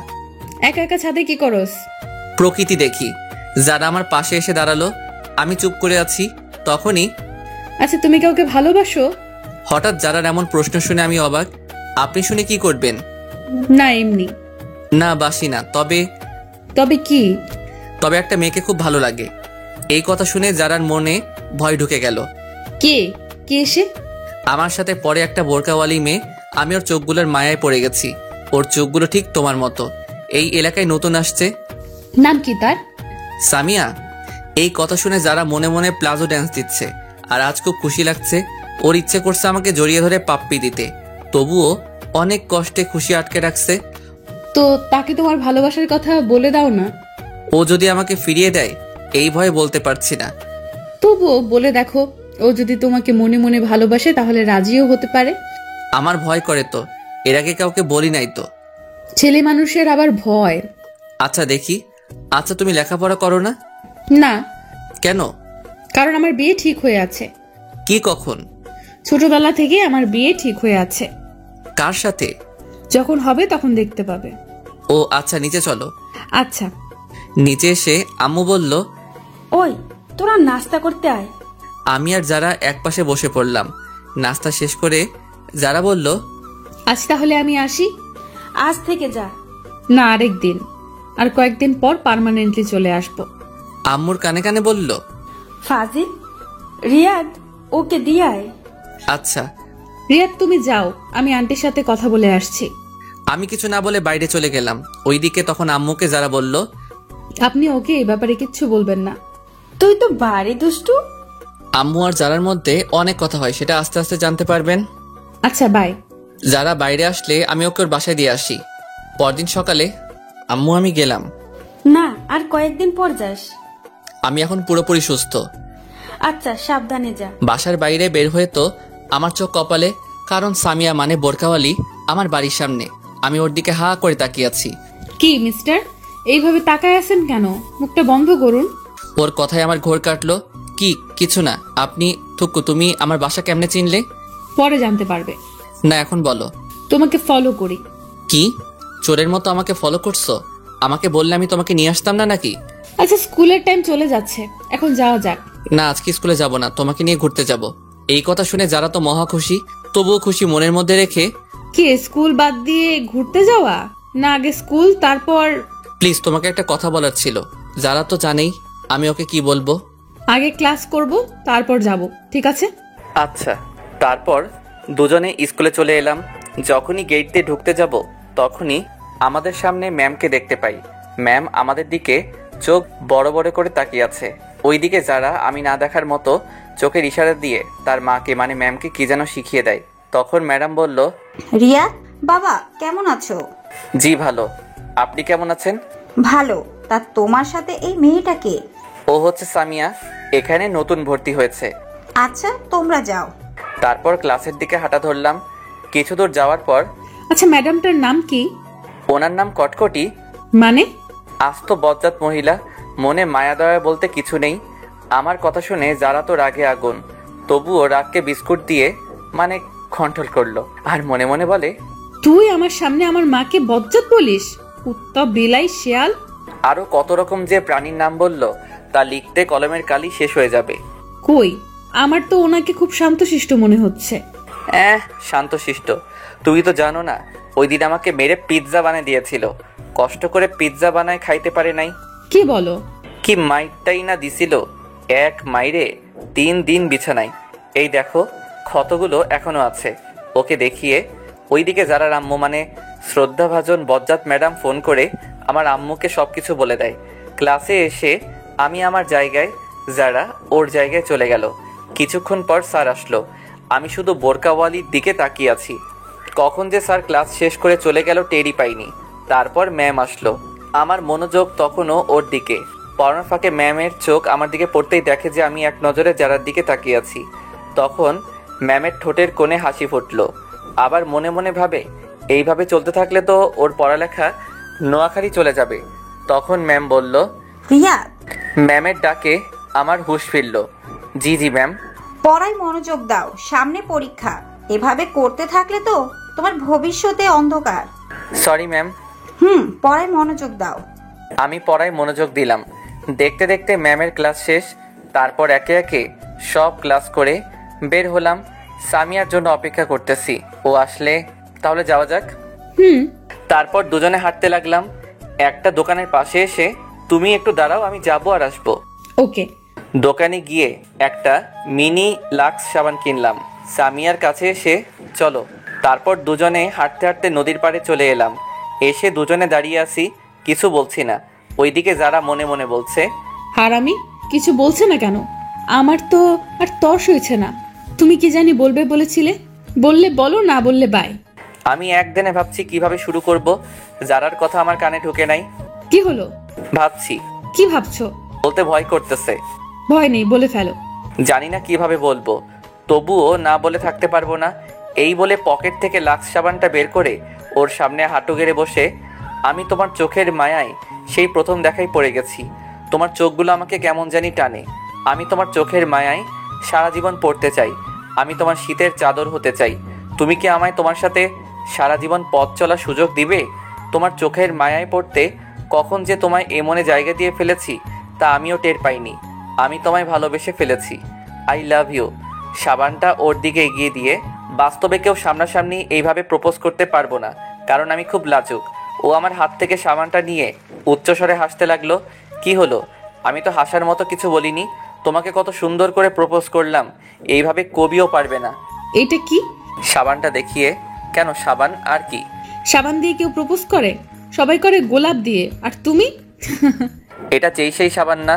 একা একা ছাদে কি করস? প্রকৃতি দেখি। যারা আমার পাশে এসে দাঁড়ালো। আমি চুপ করে আছি। তখনই, আচ্ছা, তুমি কাউকে ভালোবাসো? হঠাৎ যারার এমন প্রশ্ন শুনে আমি অবাক। আপনি শুনে কি করবেন? না, এমনি। না, বাসি না। তবে তবে কি? তবে একটা মেয়েকে খুব ভালো লাগে। এই কথা শুনে যারার মনে ভয় ঢুকে গেল। কে কে এসে? আমার সাথে পরে একটা বোরকাওয়ালি মেয়ে। আমি ওর চোখগুলোর মায়ায় পড়ে গেছি। ওর চোখগুলো ঠিক তোমার মতো। এই এলাকায় নতুন আসছে। নাম কি তার? সামিয়া। এই কথা শুনে যারা মনে মনে প্লাজো ড্যান্স দিচ্ছে। আর আজ খুব খুশি লাগছে। ওর ইচ্ছে করছে আমাকে জড়িয়ে ধরে পাপ্পি দিতে। তবুও অনেক কষ্টে খুশি আটকে রাখছে। তো তাকে তোমার ভালোবাসার কথা বলে দাও না। ও যদি আমাকে ফিরিয়ে দেয়, এই ভয়ে বলতে পারছি না। তবুও বলে দেখো, ও যদি তোমাকে মনে মনে ভালোবাসে তাহলে রাজিও হতে পারে। আমার ভয় করে তো। এর আগে কাউকে বলি নাই তো। ছেলে মানুষের আবার ভয়। আচ্ছা দেখি। আচ্ছা তুমি লেখাপড়া করো না? না। কেন? কারণ আমার বিয়ে ঠিক হয়ে আছে। কি, কখন? ছোটবেলা থেকে আমার বিয়ে ঠিক হয়ে আছে। কার সাথে? যখন হবে তখন দেখতে পাবে। ও আচ্ছা, নিচে চলো। আচ্ছা। নিচে এসে আম্মু বলল, ওই, তোরা নাস্তা করতে আয়। আমি আর যারা একপাশে বসে পড়লাম। নাস্তা শেষ করে যারা বলল, আজ তাহলে আমি আসি। আজ থেকে যা। না, আরেক দিন। আর কয়েকদিন পর পার্মানেন্টলি চলে আসবো। আম্মুর কানে কানে বলল, ফাজিল, রিয়াদ, ওকে দিয়ে আয়। আচ্ছা। রিয়াদ, তুমি যাও, আমি আন্টির সাথে কথা বলে আসছি। আমি কিছু না বলে বাইরে চলে গেলাম। ওইদিকে তখন আম্মুকে যারা বলল, আপনি ওকে এই ব্যাপারে কিচ্ছু বলবেন না। তুই তো বাড়ি দুষ্টু। আম্মু আর যারার মধ্যে অনেক কথা হয়, সেটা আস্তে আস্তে জানতে পারবেন। আচ্ছা, বাই। যারা বাইরে আসলে আমি ওকে ওর বাসায় দিয়ে আসি। পরদিন সকালে আম্মু আমি গেলাম। না, আর কয়েকদিন পর যাস। আমি এখন পুরোপুরি সুস্থ। আচ্ছা, সাবধানে যা। বাসার বাইরে বের হয়ে তো আমার চোখ কপালে, কারণ সামিয়া মানে বোরকাওয়ালি আমার বাড়ির সামনে। আমি ওর দিকে হা করে তাকিয়ে আছি। কি মিস্টার, এইভাবে তাকায় আছেন কেন? মুখটা বন্ধ করুন। ওর কথায় আমার ঘোর কাটলো। কি, কিছু না। আপনি থুকু, তুমি আমার বাসা কেমনে চিনলে? পরে জানতে পারবে। না, এখন বলো। তোমাকে ফলো করি। কি? চোরের মতো আমাকে ফলো করছো? আমাকে বললে আমি তোমাকে নিয়ে আসতাম না নাকি? আচ্ছা, স্কুলের টাইম চলে যাচ্ছে, এখন যাওয়া যাক। না, আজকে স্কুলে যাব না, তোমাকে নিয়ে ঘুরতে যাব। এই কথা শুনে যারা তো মহা খুশি, তবুও খুশি মনের মধ্যে রেখে, কি স্কুল বাদ দিয়ে ঘুরতে যাওয়া? না, আগে স্কুল তারপর। প্লিজ তোমাকে একটা কথা বলার ছিল। যারা তো জানেই, আমি ওকে কি বলবো। আগে ক্লাস করব, তারপর যাব, ঠিক আছে? আচ্ছা। তারপর দুজনে স্কুলে চলে এলাম। যখনই গেট দিয়ে ঢুকতে যাব তখনই আমাদের সামনে ম্যামকে দেখতে পাই। ম্যাম আমাদের দিকে চোখ বড় বড় করে তাকিয়ে আছে। ওইদিকে যারা আমি না দেখার মতো চোখের ইশারা দিয়ে তার মাকে মানে ম্যামকে কি যেন শিখিয়ে দেয়। তখন ম্যাডাম বলল, রিয়া, বাবা কেমন আছো? জি ভালো, আপনি কেমন আছেন? ভালো। তা তোমার সাথে এই মেয়েটাকে? ও হচ্ছে সামিয়া, এখানে নতুন ভর্তি হয়েছে। আচ্ছা, তোমরা যাও। তারপর ক্লাসের দিকে হাঁটা ধরলাম। কিছু দূর যাওয়ার পর, আচ্ছা, ম্যাডামটার নাম কি? ওনার নাম কটকটি। মানে? আস্ত বজ্জাত মহিলা, মনে মায়া দয়া বলতে কিছু নেই। আমার কথা শুনে যারা তো রাগে আগুন, তবুও রাগকে বিস্কুট দিয়ে মানে কন্ট্রোল করলো আর মনে মনে বলে, তুই আমার সামনে আমার মাকে বজ্জাত বলিস? কুত্তা, বিলাই, শেয়াল। আরো কত রকম যে প্রাণীর নাম বলল তা লিখতে কলমের কালি শেষ হয়ে যাবে। কই, আমার তো ওনাকে খুব শান্তশিষ্ট মনে হচ্ছে। শান্তশিষ্ট? তুমি তো জানো না, ওই দিন আমাকে মেরে পিৎজা বানিয়ে দিয়েছিল। কষ্ট করে পিৎজা বানায় খাইতে পারে নাই। কি বলো? কি মাইরটাই না দিছিল, এক মাইরে 3 দিন বিছানায়। এই দেখো, ক্ষতগুলো এখনো আছে। ওকে দেখিয়ে ওইদিকে যারা আম্মু মানে শ্রদ্ধাভাজন বজ্জাত ম্যাডাম ফোন করে আমার আম্মুকে সবকিছু বলে দেয়। ক্লাসে এসে আমি আমার জায়গায়, যারা ওর জায়গায় চলে গেল। কিছুক্ষণ পর স্যার আসলো। আমি শুধু বোরকাওয়ালির দিকে তাকিয়ে আছি। কখন যে স্যার ক্লাস শেষ করে চলে গেল টেরই পাইনি। তারপর ম্যাম আসলো। আমার মনোযোগ তখনও ওর দিকে। পড়ানোর ফাঁকে ম্যামের চোখ আমার দিকে পড়তেই দেখে যে আমি এক নজরে যারার দিকে তাকিয়ে আছি। তখন ম্যামের ঠোঁটের কোণে হাসি ফুটলো। আবার মনে মনে ভাবে, এইভাবে চলতে থাকলে তো ওর পড়ালেখা নোয়াখালী চলে যাবে। তখন ম্যাম বলল, রিয়া, ম্যামের ডাকে আমার হুঁশ ফিরল। জি জি ম্যাম। পড়ায় মনোযোগ দাও, সামনে পরীক্ষা। এভাবে করতে থাকলে তো তোমার ভবিষ্যতে অন্ধকার। Sorry ma'am. পড়ায় মনোযোগ দাও। আমি পড়ায় মনোযোগ দিলাম। দেখতে দেখতে ম্যামের ক্লাস শেষ। তারপর একে একে সব ক্লাস করে বের হলাম। সামিয়ার জন্য অপেক্ষা করতেছি, ও আসলে তাহলে যাওয়া যাক। তারপর দুজনে হাঁটতে লাগলাম। একটা দোকানের পাশে এসে, তুমি একটু দাঁড়াও, আমি যাবো আর আসবো। ওকে। দোকানে গিয়ে একটা মিনি লাক্স সাবান কিনলাম। সামিয়ার কাছে এসে, চলো। তারপর দুজনে হাঁটতে হাঁটতে নদীর পাড়ে চলে এলাম। এসে দুজনে দাঁড়িয়ে আছি, কিছু বলছি না। ওইদিকে যারা মনে মনে বলছে, হারামি, কিছু বলছে না কেন? আমার তো আর তর্স হয়েছে না। তুমি কি জানি বলবে বলেছিলে, বললে বলো, না বললে বাই। আমি একদিনে ভাবছি কিভাবে শুরু করব। যারার কথা আমার কানে ঢুকে নাই। কি হলো? ভাবছি। কি ভাবছো? বলতে ভয় করতেছে। ভয় নেই, বলে ফেলো। জানি না কিভাবে বলবো, তবুও না বলে থাকতে পারবো না। এই বলে পকেট থেকে লাক্স সাবানটা বের করে ওর সামনে হাঁটু গেড়ে বসে, আমি তোমার চোখের মায়ায় সেই প্রথম দেখাই পড়ে গেছি। তোমার চোখগুলো আমাকে কেমন জানি টানে। আমি তোমার চোখের মায়ায় সারা জীবন পড়তে চাই। আমি তোমার শীতের চাদর হতে চাই। তুমি কি আমায় তোমার সাথে সারা জীবন পথ চলার সুযোগ দিবে? তোমার চোখের মায়ায় পড়তে কখন যে তোমায় এমনে জায়গা দিয়ে ফেলেছি তা আমিও টের পাইনি। আমি তোমায় ভালোবেসে ফেলেছি। I love you. সাবানটা ওর দিকে এগিয়ে দিয়ে, বাস্তবে কেউ সামনাসামনি এইভাবে প্রপোজ করতে পারবো না, কারণ আমি খুব লাজুক। ও আমার হাত থেকে সাবানটা নিয়ে উচ্চস্বরে হাসতে লাগলো। কি হলো? আমি তো হাসার মতো কিছু বলিনি। তোমাকে কত সুন্দর করে প্রপোজ করলাম, এইভাবে কবিও পারবে না। এটা কি? সাবানটা দেখিয়ে। কেন, সাবান আর কি? সাবান দিয়ে কেউ প্রপোজ করে? সবাই করে গোলাপ দিয়ে, আর তুমি? এটা সেই সাবান না,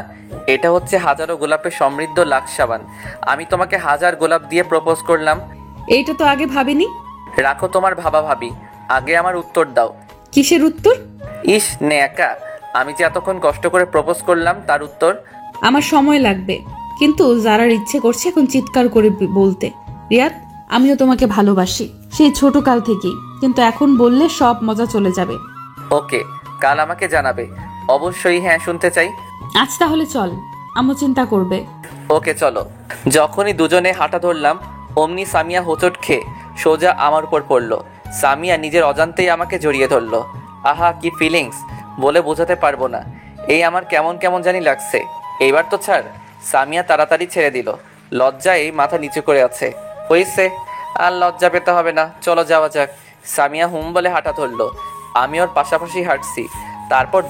এটা হচ্ছে হাজারো গোলাপের সমৃদ্ধ লাক্স সাবান। আমি তোমাকে 1000 গোলাপ দিয়ে প্রপোজ করলাম। এইটা তো আগে ভাবিনি। রাখো তোমার ভাবা ভাবি, আগে আমার উত্তর দাও। কিসের উত্তর? ইস নে একা, আমি যে এতক্ষণ কষ্ট করে প্রপোজ করলাম তার উত্তর। আমার সময় লাগবে, কিন্তু যারার ইচ্ছে করছে এখন চিৎকার করে বলতে, রিয়াদ, আমিও তোমাকে ভালোবাসি, সেই ছোট কাল থেকেই, কিন্তু এখন বললে সব মজা চলে যাবে। ওকে, কাল আমাকে জানাবে। অবশ্যই হ্যাঁ, শুনতে চাই। আজ তাহলে চল, আম্মু চিন্তা করবে। ওকে চলো। যখনই দুজনে হাঁটা ধরলাম, অমনি সামিয়া হোঁচট খেয়ে সোজা আমার উপর পড়লো। সামিয়া নিজের অজান্তেই আমাকে জড়িয়ে ধরলো। আহা কি ফিলিংস, বলে বোঝাতে পারবো না। এই আমার কেমন কেমন জানি লাগছে। এইবার তো ছাড়। সামিয়া তাড়াতাড়ি ছেড়ে দিল, লজ্জায় মাথা নিচু করে আছে। হয়েছে, আর লজ্জা পেতে হবে না, চলো যাওয়া যাক। সামিয়া হুম বলে হাঁটা ধরলো, আমি ওর পাশাপাশি হাঁটছি। তারপর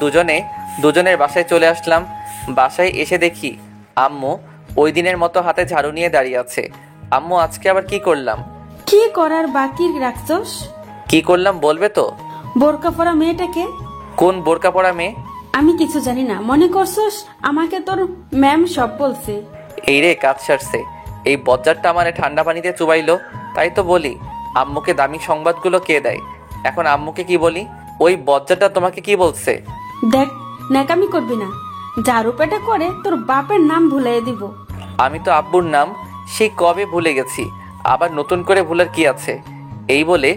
দুজনের বাসায় চলে আসলাম। বাসায় এসে দেখি আম্মু ওই দিনের মতো হাতে ঝাড়ু নিয়ে দাঁড়িয়ে আছে। আম্মু আজকে আবার কি করলাম? কি করার বাকি রাখছস? কি করলাম বলবে তো? বোরকা পরা মেয়েটাকে? কোন বোরকা পরা মেয়ে? আমি কিছু জানি না, মনে করছস আমাকে তোর ম্যাম সব বলছে? এই রে কাজ সারছে, এই বজ্জারটা আমারে ঠান্ডা পানিতে চুবাইলো। তাই তো বলি আম্মুকে দামি সংবাদগুলো কে দেয়। এখন আম্মুকে কি বলি? ওই বজ্জারটা তোমাকে কি বলছে? দেখ, ন্যাকামি করবি না, ঝাড়ু পেটা করে তোর বাপের নাম ভুলাই দিব। আমি তো আব্বুর নাম সেই কবে ভুলে গেছি, আবার নতুন করে ভুলার কি আছে? এই বলে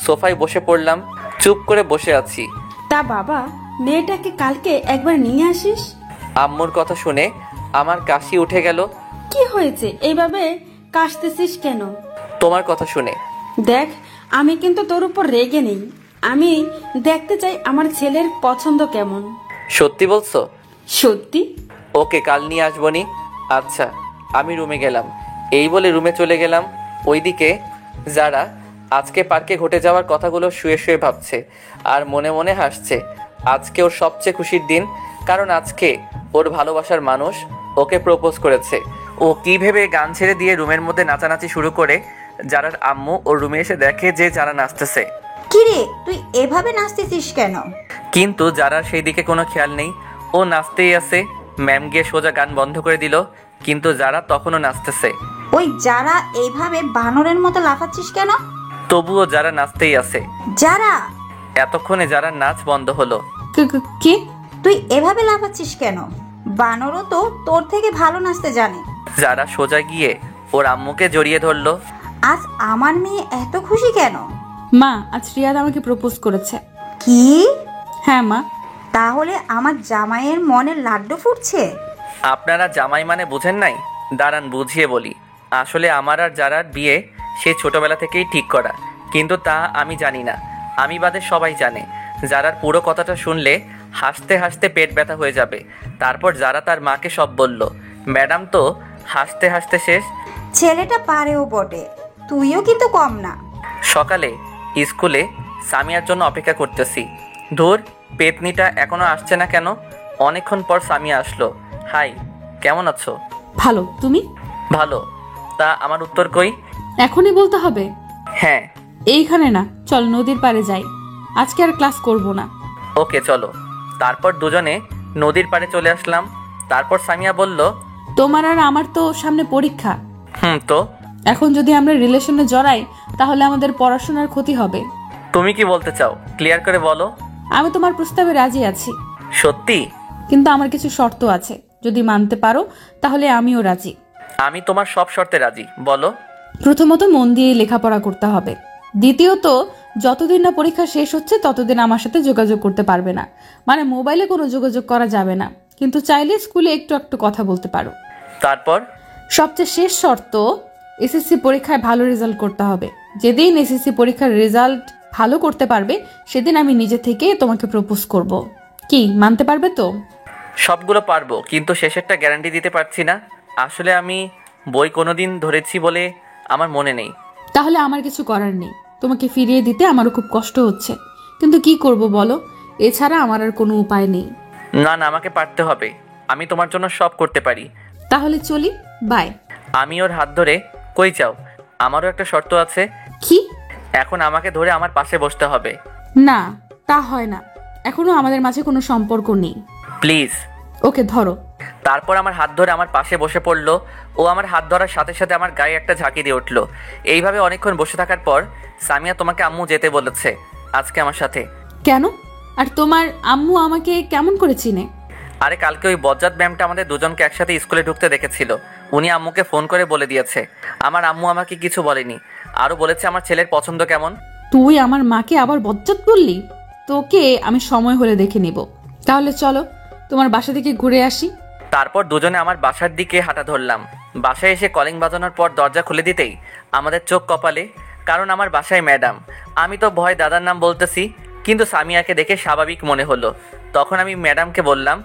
সোফায় বসে পড়লাম, চুপ করে বসে আছি। তা বাবা, মেয়েটাকে কালকে একবার নিয়ে আসিস। আম্মুর কথা শুনে আমার কাশি উঠে গেল। কি হয়েছে এইভাবে কাশতেছিস কেন? তোমার কথা শুনে। দেখ, আমি কিন্তু তোর উপর রেগে নেই, আমি দেখতে চাই আমার ছেলের পছন্দ কেমন। সত্যি বলছো? সত্যি। ওকে, কাল নিয়ে আসবনি। আচ্ছা, আমি রুমে গেলাম। এই বলে রুমে চলে গেলাম। ওইদিকে যারা আজকে পার্কে ঘটে যাওয়ার কথাগুলো শুয়ে শুয়ে ভাবছে আর মনে মনে হাসছে। আজকে ওর সবচেয়ে খুশির দিন, কারণ আজকে ওর ভালোবাসার মানুষ ওকে প্রপোজ করেছে। ও কি ভেবে গান ছেড়ে দিয়ে রুমের মধ্যে নাচানাচি শুরু করে। যারার আম্মু ওর রুমে এসে দেখে যে যারা নাচতেছে। কিরে, তুই এভাবে নাচতেছিস কেন? কিন্তু যারা সেই দিকে কোনো খেয়াল নেই, ও নাচতেই আছে। ম্যাম গিয়ে সোজা গান বন্ধ করে দিল, কিন্তু যারা তখনও নাচতেছে। ওই যারা এইভাবে বানরের মতো লাফাচ্ছিস কেন? তবুও যারা নাচতেই আছে। যারা? এতক্ষণে যারা নাচ বন্ধ হলো। কি? তুই এভাবে লাফাচ্ছিস কেন? বানরও তো তোর থেকে ভালো নাচতে জানে। যারা সোজা গিয়ে ওর আম্মুকে জড়িয়ে ধরলো। আজ আমার মেয়ে এত খুশি কেন? মা, আজ রিয়াদ আমাকে প্রপোজ করেছে। কি? হ্যাঁ মা। তাহলে আমার জামাইয়ের মনে লাড্ডু ফুটছে? আপনারা জামাই মানে বুঝেন নাই? দাঁড়ান বুঝিয়ে বলি। আসলে আমার আর যারার বিয়ে সেই ছোটবেলা থেকেই ঠিক করা, কিন্তু তা আমি জানি না। আমি বাদে সবাই জানে। যারার পুরো কথাটা শুনলে হাসতে হাসতে পেট ব্যথা হয়ে যাবে। তারপর যারা তার মাকে সব বলল। ম্যাডাম তো হাসতে হাসতে শেষ। ছেলেটা পারেও বটে, তুইও কিন্তু কম না। সকালে স্কুলে সামিয়ার জন্য অপেক্ষা করতেছি। ধুর, পেতনিটা এখনো আসছে না কেন? অনেকক্ষণ পর সামিয়া আসলো। হাই, কেমন আছো? ভালো, তুমি? ভালো। তা আমার উত্তর কই? এখনই বলতে হবে? হ্যাঁ। এইখানে না, চল নদীর পাড়ে যাই, আজকে আর ক্লাস করব না। ওকে চলো। তারপর দুজনে নদীর পাড়ে চলে আসলাম। তারপর সামিয়া বলল, তোমার আর আমার তো সামনে পরীক্ষা। তো এখন যদি আমরা রিলেশনে জড়াই তাহলে আমাদের পড়াশোনার ক্ষতি হবে। তুমি কি বলতে চাও? ক্লিয়ার করে বলো। আমি তোমার প্রস্তাবে রাজি আছি, সত্যি? কিন্তু আমার কিছু শর্ত আছে, যদি মানতে পারো তাহলে আমিও রাজি। আমি তোমার সব শর্তে রাজি, বলো। প্রথমত মন দিয়ে লেখাপড়া করতে হবে। দ্বিতীয়ত, যতদিন না পরীক্ষা শেষ হচ্ছে ততদিন আমার সাথে যোগাযোগ করতে পারবে না, মানে মোবাইলে কোনো যোগাযোগ করা যাবে না, কিন্তু চাইলে স্কুলে একটু একটু কথা বলতে পারো। তারপর? সবচেয়ে শেষ শর্ত, এসএসসি পরীক্ষায় ভালো রেজাল্ট করতে হবে। যেদিন এসএসসি পরীক্ষার রেজাল্ট ভালো করতে পারবে সেদিন আমি নিজে থেকে তোমাকে প্রপোজ করব। কি, মানতে পারবে তো? সবগুলো পারবো, কিন্তু শেষেরটা গ্যারান্টি দিতে পারছি না। আসলে আমি বই কোনোদিন ধরেছি বলে আমার মনে নেই। তাহলে আমার কিছু করার নেই, তোমাকে ফিরিয়ে দিতে আমারও খুব কষ্ট হচ্ছে, কিন্তু কি করব বলো, এছাড়া আমার আর কোনো উপায় নেই। না না, আমাকে পারতে হবে। আমি তোমার জন্য সব করতে পারি। তাহলে চলি, বাই। আমি ওর হাত ধরে, কই যাও? আমারও একটা শর্ত আছে। কি? এখন আমাকে ধরে আমার পাশে বসতে হবে। না, তা হয় না, এখনো আমাদের মাঝে কোনো সম্পর্ক নেই। প্লিজ। ওকে ধরো। তারপর আমার হাত ধরে আমার পাশে বসে পড়লো। ও আমার হাত ধরার সাথে সাথে আমার গায়ে একটা ঝাঁকি দিয়ে উঠলো। এইভাবে অনেকক্ষণ বসে থাকার পর, সামিয়া তোমাকে আম্মু যেতে বলেছে আজকে আমার সাথে। কেন? আর তোমার আম্মু আমাকে কেমন করে চিনে? আরে কালকে ওই বজ্জাত ম্যামটা আমাদের দুজনকে একসাথে স্কুলে ঢুকতে দেখেছিল। উনি আম্মুকে ফোন করে বলে দিয়েছে। আমার আম্মু আমাকে কিছু বলেনি, আরও বলেছে আমার ছেলের পছন্দ কেমন। তুই আমার মাকে আবার বজ্জাত বললি? তোকে আমি সময় হলে দেখে নিব। তাহলে চলো তোমার বাসা থেকে ঘুরে আসি। তারপর দুজনে আমার বাসার দিকে হাঁটা ধরলাম। বাসায় এসে কলিং বাজানোর পর দরজা খুলে দিতেই আমাদের চোখ কপালে, কারণ আমার বাসায় ম্যাডাম। আমি তো ভয় দাদার নাম বলতেছি, কিন্তু সামিয়াকে দেখে স্বাভাবিক মনে হলো। তখন আমি ম্যাডামকে বললাম,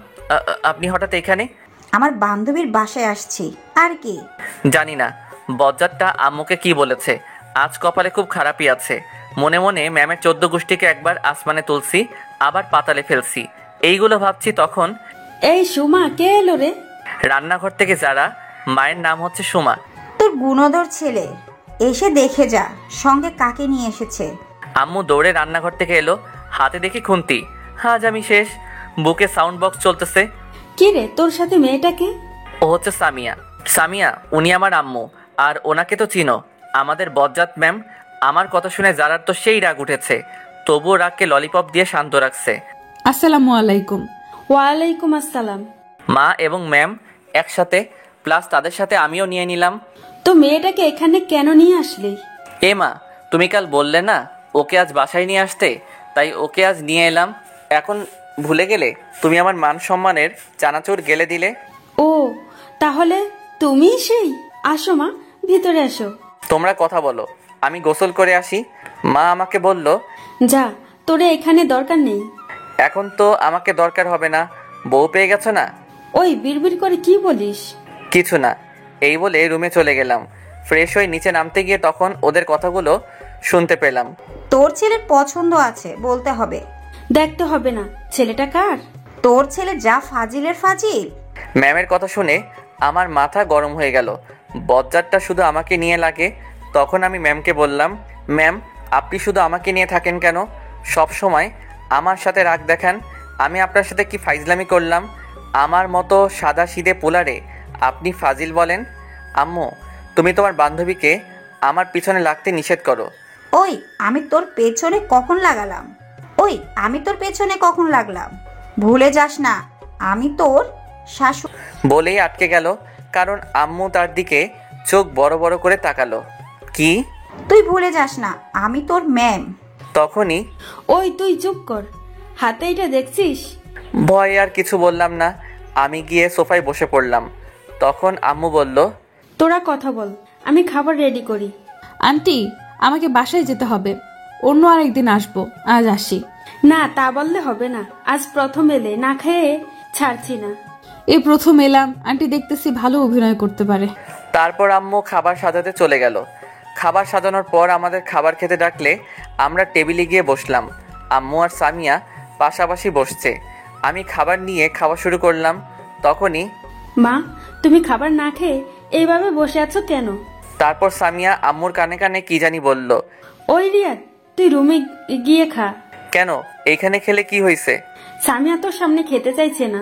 আপনি হঠাৎ এখানে?" আমার বান্ধবীর বাসায় আসছি, আর কি? জানি না বজ্জাতটা আম্মুকে কি বলেছে, আজ কপালে খুব খারাপই আছে। মনে মনে ম্যামের 14 গোষ্ঠীকে একবার আসমানে তুলছি, আবার পাতালে ফেলছি, এইগুলো ভাবছি। তখন এই সুমা, কে এলো রে? রান্নাঘর থেকে যারা, মায়ের নাম হচ্ছে সুমা। তোর গুণধর ছেলে, এসে দেখে যা সঙ্গে কাকে নিয়ে এসেছে। আম্মু দৌড়ে রান্নাঘর থেকে এলো, হাতে দেখি খুন্তি। আজ আমি শেষ। বুকে সাউন্ড বক্স চলতেছে। কি রে, তোর সাথে মেয়েটাকে? ও হচ্ছে সামিয়া। সামিয়া উনি আমার আম্মু, আর ওনাকে তো চিনো, আমাদের বজ্জাত ম্যাম। আমার কথা শুনে যারার তো সেই রাগ উঠেছে, তবুও রাগকে ললিপপ দিয়ে শান্ত রাখছে। আসসালামু আলাইকুম। ওয়ালাইকুম আসসালাম। মা এবং ম্যাম একসাথে, প্লাস তাদের সাথে আমিও নিয়ে নিলাম। তো মেয়েটাকে এখানে কেন নিয়ে আসলি? এ মা, তুমি কাল বললে না ওকে আজ বাসায় নিয়ে আসতে, তাই ওকে আজ নিয়ে এলাম। এখন ভুলে গেলে? তুমি আমার মান সম্মানের চানাচুর গেলে দিলে। ও, তাহলে তুমি সেই? আসো মা, ভিতরে আসো। তোমরা কথা বলো, আমি গোসল করে আসি। মা আমাকে বলল, যা, তোরে এখানে দরকার নেই। এখন তো আমাকে দরকার হবে না, বউ পেয়ে গেছো না। ওই বিড়বিড় করে কি বলিস? কিছু না, এই বলে রুমে চলে গেলাম। ফ্রেশ হয়ে নিচে নামতে গিয়ে তখন ওদের কথাগুলো শুনতে পেলাম। তোর ছেলের পছন্দ আছে বলতে হবে। দেখতে হবে না ছেলেটা কার। তোর ছেলে যা ফাজিলের ফাজিল। ম্যামের কথা শুনে আমার মাথা গরম হয়ে গেল। বজ্জাতটা শুধু আমাকে নিয়ে লাগে। তখন আমি ম্যামকে বললাম, ম্যাম আপনি শুধু আমাকে নিয়ে থাকেন কেন? সব সময় আমার সাথে রাগ দেখান। আমি আপনার সাথে কি ফাইজলামি করলাম? আমার মতো সাদা সিধে পোলারে আপনি ফাজিল বলেন? আম্মু, তুমি তোমার বান্ধবীকে আমার পিছনে লাগতে নিষেধ করো। ওই আমি তোর পেছনে কখন লাগালাম? ভুলে যাস না আমি তোর শাশুড়ি। বলেই আটকে গেল, কারণ আম্মু তার দিকে চোখ বড় বড় করে তাকালো। কি? তুই ভুলে যাস না আমি তোর ম্যাম। তখনই ওই তুই চুপ কর, হাতে এটা দেখছিস? ভয়ে আর কিছু বললাম না, আমি গিয়ে সোফায় বসে পড়লাম। তখন আম্মু বলল, তোরা কথা বল, আমি খাবার রেডি করি। আন্টি, আমাকে বাসায় যেতে হবে, অন্য আরেকদিন আসবো, আজ আসি। না, তা বললে হবে না, আজ প্রথম এলে, না খেয়ে ছাড়ছি না। এই প্রথম এলাম, আন্টি দেখতেছি ভালো অভিনয় করতে পারে। তারপর আম্মু খাবার সাজাতে চলে গেল। খাবার সাজানোর পর আমাদের খাবার খেতে ডাকলে আমরা টেবিলে গিয়ে বসলাম। আম্মু আর সামিয়া পাশাপাশি বসছে। আমি খাবার নিয়ে খাওয়া শুরু করলাম। তখনই মা, তুমি খাবার না খেয়ে এইভাবে বসে আছো কেন? তারপর সামিয়া আম্মুর কানে কানে কি জানি বলল। ওই রিয়াদ, তুই রুমে গিয়ে খা। কেন, এইখানে খেলে কি হয়েছে? সামিয়া তোর সামনে খেতে চাইছে না।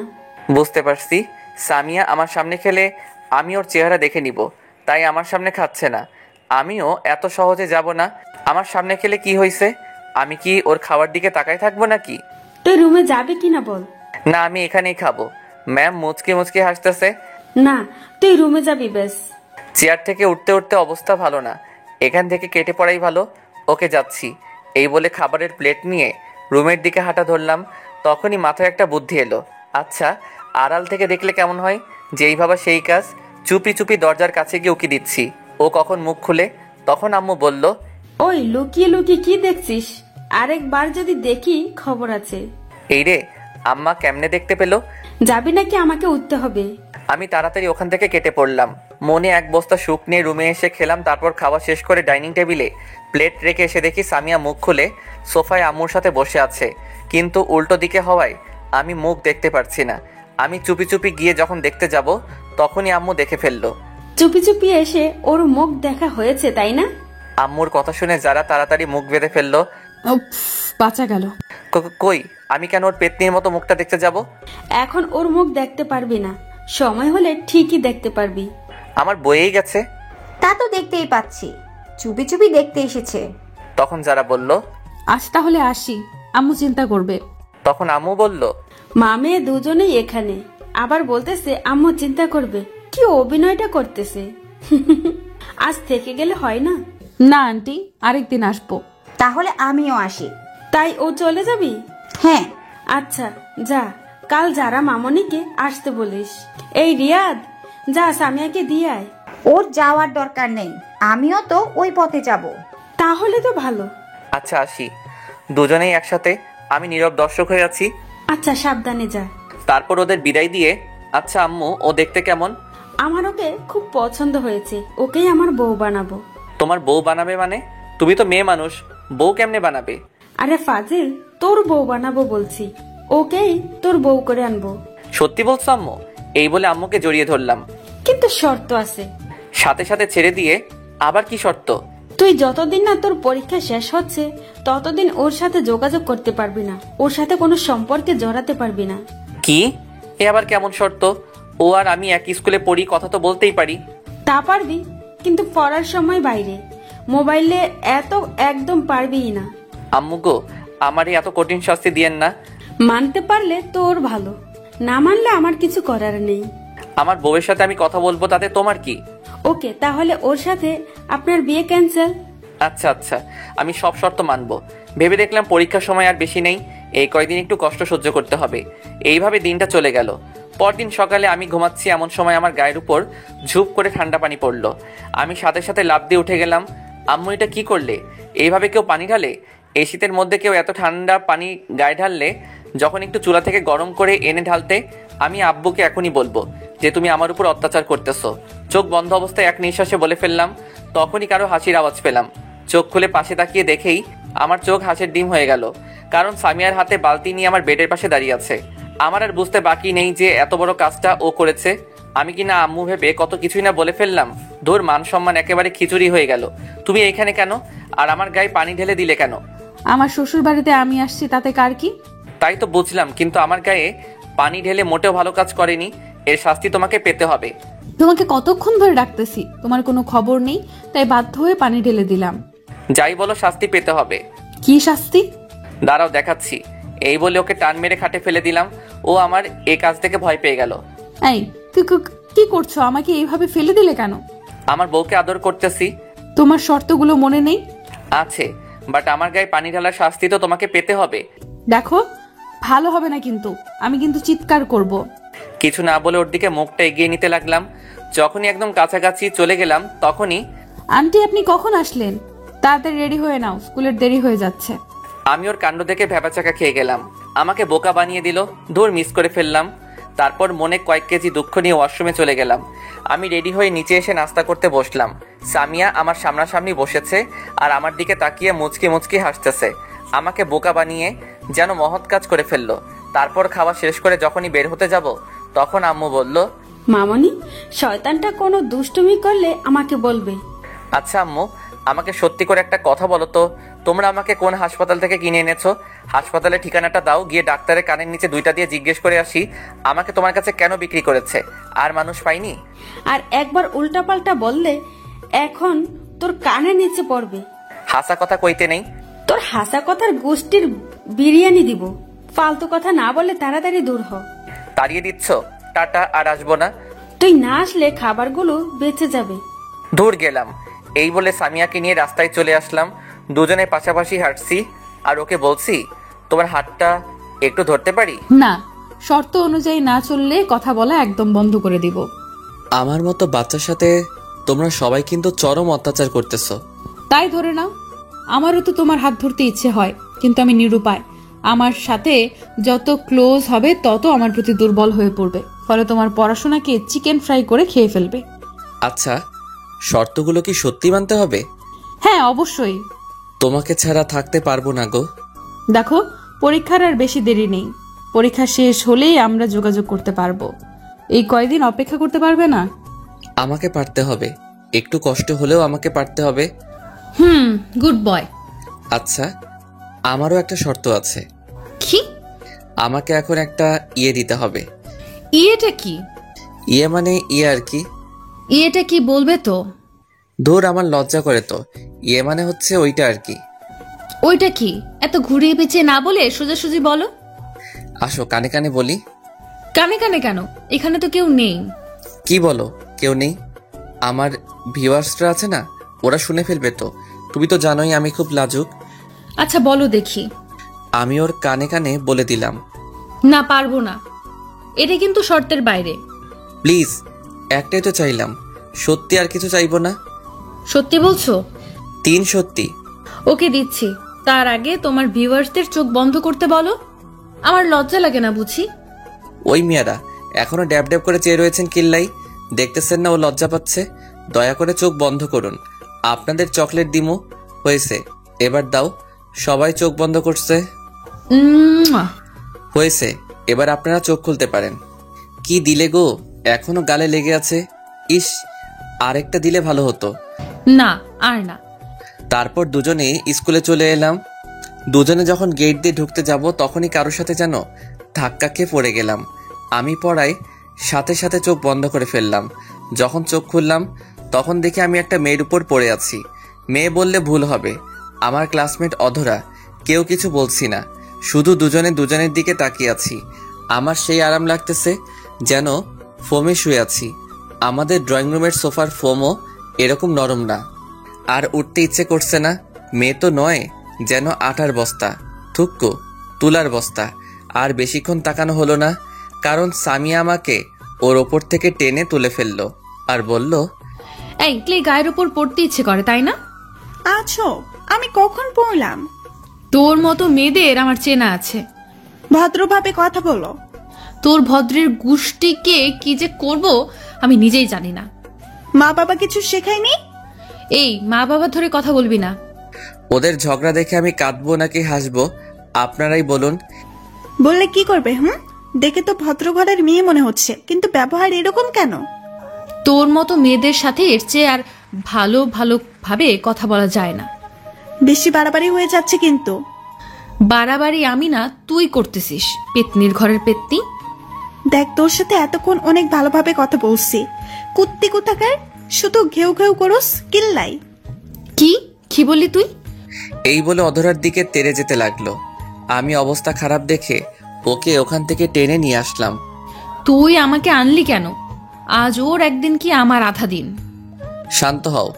বুঝতে পারছি, সামিয়া আমার সামনে খেলে আমি ওর চেহারা দেখে নিব, তাই আমার সামনে খাচ্ছে না। আমিও এত সহজে যাব না। আমার সামনে খেলে কি হয়েছে? আমি কি ওর খাওয়ার দিকে তাকাই থাকবো নাকি? তুই রুমে যাবে কিনা বল। না, আমি এখানেই খাবো। ম্যাম মুচকি মুচকি হাসতেছে। না, তুই রুমে যাবি ব্যাস। চেয়ার থেকে উঠতে উঠতে অবস্থা ভালো না, এখান থেকে কেটে পড়াই ভালো। ওকে, যাচ্ছি। এই বলে খাবারের প্লেট নিয়ে রুমের দিকে হাঁটা ধরলাম। তখনই মাথায় একটা বুদ্ধি এলো। আচ্ছা, আড়াল থেকে দেখলে কেমন হয়? যেই ভাবা সেই কাজ। চুপি চুপি দরজার কাছে গিয়ে উকি দিচ্ছি, ও কখন মুখ খুলে। তখন আম্মু বলল, ওই লুকিয়ে লুকিয়ে কি দেখছিস? আরেকবার যদি দেখি খবর আছে। এই রে, আম্মা কেমনে দেখতে পেলো? যাবি নাকি আমাকে উঠতে হবে? আমি তাড়াতাড়ি ওখান থেকে কেটে পড়লাম। মনে এক বস্তা সুখ নিয়ে রুমে এসে খেলাম। তারপর খাওয়া শেষ করে ডাইনিং টেবিলে প্লেট রেখে এসে দেখি সামিয়া মুখ খুলে সোফায় আম্মুর সাথে বসে আছে, কিন্তু উল্টো দিকে হওয়ায় আমি মুখ দেখতে পারছি না। আমি চুপি চুপি গিয়ে যখন দেখতে যাব তখনই আম্মু দেখে ফেললো। চুপি চুপি এসে ওর মুখ দেখা হয়েছে, তাই না? আম্মুর কথা শুনে যারা তাড়াতাড়ি মুখ বেঁধে ফেললো। উফ, বাঁচা গেল। কই, আমি কেন ওর পেতনির মতো মুখটা দেখতে যাব? এখন ওর মুখ দেখতে পারবি না, সময় হলে ঠিকই দেখতে পারবি। আমার বইয়েই গেছে। তা তো দেখতেই পাচ্ছি, চুপি চুপি দেখতে এসেছে। তখন যারা বলল, আজ তাহলে আসি, আম্মু চিন্তা করবে। তখন আম্মু বলল, মা মেয়ে দুজনেই এখানে, আবার বলতেছে আম্মু চিন্তা করবে। কি অভিনয়টা করতেছে। আজ থেকে গেলে হয় না? না আন্টি, আরেকদিন আসবো। তাহলে আমিও আসি। তাই ও চলে যাবি? হ্যাঁ। আচ্ছা যা, কাল যারা মামনিকে আসতে বলিস। এই রিয়াদ, যা সামিয়াকে দিয়ে আয়। ওর যাওয়ার দরকার নেই, আমিও তো ওই পথে যাব। তাহলে তো ভালো। আচ্ছা আসি। দুজনেই একসাথে আমি নীরব দর্শক হয়ে আছি। আচ্ছা, সাবধানে যা। তারপর ওদের বিদায় দিয়ে, আচ্ছা আম্মু, ও দেখতে কেমন? আমার ওকে খুব পছন্দ হয়েছে, ওকেই আমার বউ বানাবো। তোমার বউ বানাবে মানে? তুমি তো মেয়ে মানুষ, বউ কেমনে বানাবে? আরে ফাজিল, তোর বউ বানাবো বলছি, ওকেই তোর বউ করে আনবো। সত্যি বলছো আম্মু? এই বলে আম্মুকে জড়িয়ে ধরলাম। কিন্তু শর্ত আছে। সাথে সাথে ছেড়ে দিয়ে, আবার কি শর্ত? তুই যতদিন না তোর পরীক্ষা শেষ হচ্ছে ততদিন ওর সাথে যোগাযোগ করতে পারবি না, ওর সাথে কোনো সম্পর্কে জড়াতে পারবি না। কি? এ আবার কেমন শর্ত? ও আর আমি একই স্কুলে পড়ি, কথা তো বলতেই পারি। তা পারবি, কিন্তু পড়ার সময় বাইরে, মোবাইলে এত একদম পারবিই না। আম্মু গো, আমারই এত কঠিন শাস্তি দিয়েন না। মানতে পারলে তোর ভালো, না মানলে আমার কিছু করার নেই। আমার বউয়ের সাথে আমি কথা বলবো, তাতে তোমার কি? ওকে, তাহলে ওর সাথে আপনার বিয়ে ক্যান্সেল। আচ্ছা আচ্ছা, আমি সব শর্ত মানবো। ভেবে দেখলাম পরীক্ষার সময় আর বেশি নেই, এই কয়দিন একটু কষ্ট সহ্য করতে হবে। এইভাবে দিনটা চলে গেল। পরদিন সকালে আমি ঘুমাচ্ছি, এমন সময় আমার গায়ের উপর ঝুপ করে ঠান্ডা পানি পড়লো। আমি সাথে সাথে লাফ দিয়ে উঠে গেলাম। আম্মু, এটা কি করলে? এইভাবে কেউ পানি ঢালে? এই শীতের মধ্যে কেউ এত ঠান্ডা পানি গায়ে ঢাললে? যখন একটু চুলা থেকে গরম করে এনে ঢালতে। আমি আব্বুকে এখনই বলবো যে তুমি আমার উপর অত্যাচার করতেছো। চোখ বন্ধ অবস্থায় এক নিঃশ্বাসে বলে ফেললাম। তখনই কারো হাসির আওয়াজ পেলাম। চোখ খুলে পাশে তাকিয়ে দেখেই আমার চোখ হাসির ডিম হয়ে গেল, কারণ সামিয়ার হাতে বালতি নিয়ে আমার বেডের পাশে দাঁড়িয়ে আছে। আমার আর বুঝতে বাকি নেই যে এত বড় কাজটা ও করেছে। আমি কিনা আম্মু ভেবে কত কিছুই না বলে ফেললাম। ধুর, মান সম্মান একেবারে খিচুড়ি হয়ে গেল। তুমি এইখানে কেন? আর আমার গায়ে পানি ঢেলে দিলে কেন? আমার শ্বশুর বাড়িতে আমি আসছি, তাতে কার কি? তাই তো বুঝলাম, কিন্তু আমার গায়ে পানি ঢেলে মোটেও ভালো কাজ করেনি। এর শাস্তি তোমাকে পেতে হবে। তোমাকে কতক্ষণ ধরে ডাকতেছি, তোমার কোনো খবর নেই, তাই বাধ্য হয়ে পানি ঢেলে দিলাম। যাই বলো, শাস্তি পেতে হবে। কি শাস্তি? দাঁড়াও, দেখাচ্ছি। এই বলে ওকে টান মেরে খাটে ফেলে দিলাম। ও আমার এই কাজ থেকে ভয় পেয়ে গেল। এই, কি করছো? আমাকে এইভাবে ফেলে দিলে কেন? আমার বউকে আদর করতেছি। তোমার শর্তগুলো মনে নেই? আছে, বাট আমার গায়ে পানি ঢালার শাস্তি তো তোমাকে পেতে হবে। দেখো, ভালো হবে না কিন্তু, আমি কিন্তু চিৎকার করব। কিছু না বলে ওর দিকে মুখটা এগিয়ে নিতে লাগলাম। যখনই একদম কাছাকাছি চলে গেলাম, তখনই আন্টি, আপনি কখন আসলেন? তাড়াতাড়ি রেডি হয়ে নাও, স্কুলের দেরি হয়ে যাচ্ছে। আমি ওর কাণ্ড দেখে ভ্যাবাচাকা খেয়ে গেলাম। আমাকে বোকা বানিয়ে দিল। দূর, মিস করে ফেললাম। তারপর মনে কয়েক কেজি দুঃখ নিয়ে ওয়াশরুমে চলে গেলাম। আমি রেডি হয়ে নিচে এসে নাস্তা করতে বসলাম। সামিয়া আমার সামনাসামনি বসেছে আর আমার দিকে তাকিয়ে মুচকি মুচকি হাসতেছে। আমাকে বোকা বানিয়ে যেন মহৎ কাজ করে ফেললো। তারপর খাওয়া শেষ করে যখনই বের হতে যাব, তখন আম্মু বলল, মামনি, শয়তানটা কোনো দুষ্টুমি করলে আমাকে বলবে। আচ্ছা আম্মু, আমাকে সত্যি করে একটা কথা বলো তো, তোমরা আমাকে কোন হাসপাতাল থেকে কিনে এনেছো? হাসপাতালের ঠিকানাটা দাও, গিয়ে ডাক্তারের কানের নিচে দুইটা দিয়ে জিজ্ঞেস করে আসি আমাকে তোমার কাছে কেন বিক্রি করেছে। আর মানুষ পাইনি। আর একবার উল্টাপাল্টা বললে এখন তোর কানের নিচে পড়বে। হাসা কথা কইতে নেই। তোর হাসা কথার গোষ্ঠীর বিরিয়ানি দিব। ফালতু কথা না বলে তাড়াতাড়ি দূর হ। তাড়িয়ে দিচ্ছ? টাটা, আর আসবো না। তুই না আসলে খাবারগুলো বেঁচে যাবে। দূর গেলাম। এই বলে সামিয়াকে নিয়ে রাস্তায় চলে আসলাম। দুজনে পাশাপাশি হাঁটছি আর ওকে বলছি, তোমার হাতটা একটু ধরতে পারি? না, শর্ত অনুযায়ী না চললে কথা বলা একদম বন্ধ করে দিব। আমার মতো বাচ্চার সাথে তোমরা সবাই কিন্তু চরম অত্যাচার করতেছো। তাই ধরে নাও, আমারও তো তোমার হাত ধরতে ইচ্ছে হয়, কিন্তু আমি নিরুপায়। আমার সাথে যত ক্লোজ হবে তত আমার প্রতি দুর্বল হয়ে পড়বে, ফলে তোমার পড়াশোনাকে চিকেন ফ্রাই করে খেয়ে ফেলবে। আচ্ছা, শর্তগুলো কি সত্যি মানতে হবে? হ্যাঁ, অবশ্যই। তোমাকে ছাড়া থাকতে পারবো না গো। দেখো, পরীক্ষার আর বেশি দেরি নেই। পরীক্ষা শেষ হলেই আমরা যোগাযোগ করতে পারবো। এই কয়দিন অপেক্ষা করতে পারবে না? আমাকে পারতে হবে, একটু কষ্ট হলেও আমাকে পারতে হবে। Good boy. আচ্ছা, আমারও একটা শর্ত আছে। কি? আমাকে এখন একটা ইয়ে দিতে হবে। ইয়েটা কি? ইয়ে মানে ইয়ে আর কি। ইয়েটা কি বলবে তো? দূর, আমার লজ্জা করে তো। ইয়ে মানে হচ্ছে ওইটা আর কি। ওইটা কি? এত ঘুরিয়ে পেঁচিয়ে না বলে সোজাসুজি বলো। আসো, কানে কানে বলি। কানে কানে কেন? এখানে তো কেউ নেই। কি বলো, কেউ নেই? আমার ভিউয়ার্সরা আছে না, ওরা শুনে ফেলবে তো। তুমি তো জানোই আমি খুব লাজুক। আচ্ছা বলো দেখি। আমি ওর কানে কানে বলে দিলাম। না, পারবো না, এটা কিন্তু শর্তের বাইরে। প্লিজ, একটাই তো চাইলাম, সত্যি আর কিছু চাইবো না। সত্যি বলছো? 3 সত্যি। ওকে দিচ্ছি, তার আগে তোমার ভিউয়ার্সদের চোখ বন্ধ করতে বলো। আমার লজ্জা লাগে না বুঝি? ওই মিয়ারা এখনো ড্যাব ড্যাব করে চেয়ে রয়েছেন কিল্লাই, দেখতেছেন না ও লজ্জা পাচ্ছে? দয়া করে চোখ বন্ধ করুন, আপনাদের চকলেট দিমু। হয়েছে, এবার দাও। সবাই চোখ বন্ধ করছে। হয়েছে, এবার আপনারা চোখ খুলতে পারেন। কি দিলে গো, এখনো গালে লেগে আছে। ইস, আরেকটা দিলে ভালো হতো। না আর না। তারপর দুজনে স্কুলে চলে এলাম। দুজনে যখন গেট দিয়ে ঢুকতে যাব তখনই কারোর সাথে যেন ধাক্কা খেয়ে পড়ে গেলাম। আমি পড়ায় সাথে সাথে চোখ বন্ধ করে ফেললাম। যখন চোখ খুললাম তখন দেখি আমি একটা মেয়ের উপর পড়ে আছি। মেয়ে বললে ভুল হবে, আমার ক্লাসমেট অধরা। কেউ কিছু বলছি না, শুধু দুজনে দুজনের দিকে তাকিয়ে আছি। আমার সেই আরাম লাগতেছে যেন ফোমে শুয়ে আছি। আমাদের ড্রয়িং রুমের সোফার ফোমও এরকম নরম না। আর উঠতে ইচ্ছে করছে না। মেয়ে তো নয়, যেন আটার বস্তা, থুক্কো তুলার বস্তা। আর বেশিক্ষণ তাকানো হলো না, কারণ সামিয়া আমাকে ওর ওপর থেকে টেনে তুলে ফেললো আর বলল, এই ক্লে গায়ের উপর পড়তে ইচ্ছে করে তাই না? আছো, আমি কখন পড়লাম? তোর মতো মেয়েদের আমার চেনা আছে। ভদ্রভাবে কথা বলো। তোর ভদ্রের গোষ্ঠীকে কি যে করব আমি নিজেই জানি না। মা বাবা কিছু শেখায়নি? এই মা বাবা ধরে কথা বলবি না। ওদের ঝগড়া দেখে আমি কাঁদবো নাকি হাসবো আপনারাই বলুন। বললে কি করবে? দেখে তো ভদ্র ঘরের মেয়ে মনে হচ্ছে, কিন্তু ব্যবহার এরকম কেন? তোর মতো মেয়েদের সাথে এর চেয়ে আর ভালো ভালো ভাবে কথা বলা যায় না। বেশি বাড়াবাড়ি হয়ে যাচ্ছে কিন্তু। বাড়াবাড়ি আমি না, তুই করতেছিস, পেতনির ঘরের পেতনি। দেখ, তোর সাথে এতক্ষণ অনেক ভালোভাবে কথা বলছি, কুত্তি কোথাকার শুধু ঘেউ ঘেউ করস কিল্লাই। কি কি বললি তুই? এই বলে অধরার দিকে তেড়ে যেতে লাগলো। আমি অবস্থা খারাপ দেখে ওকে ওখান থেকে টেনে নিয়ে আসলাম। তুই আমাকে আনলি কেন? আজ ওর একদিন কি আমার আধা দিন। শান্ত হও,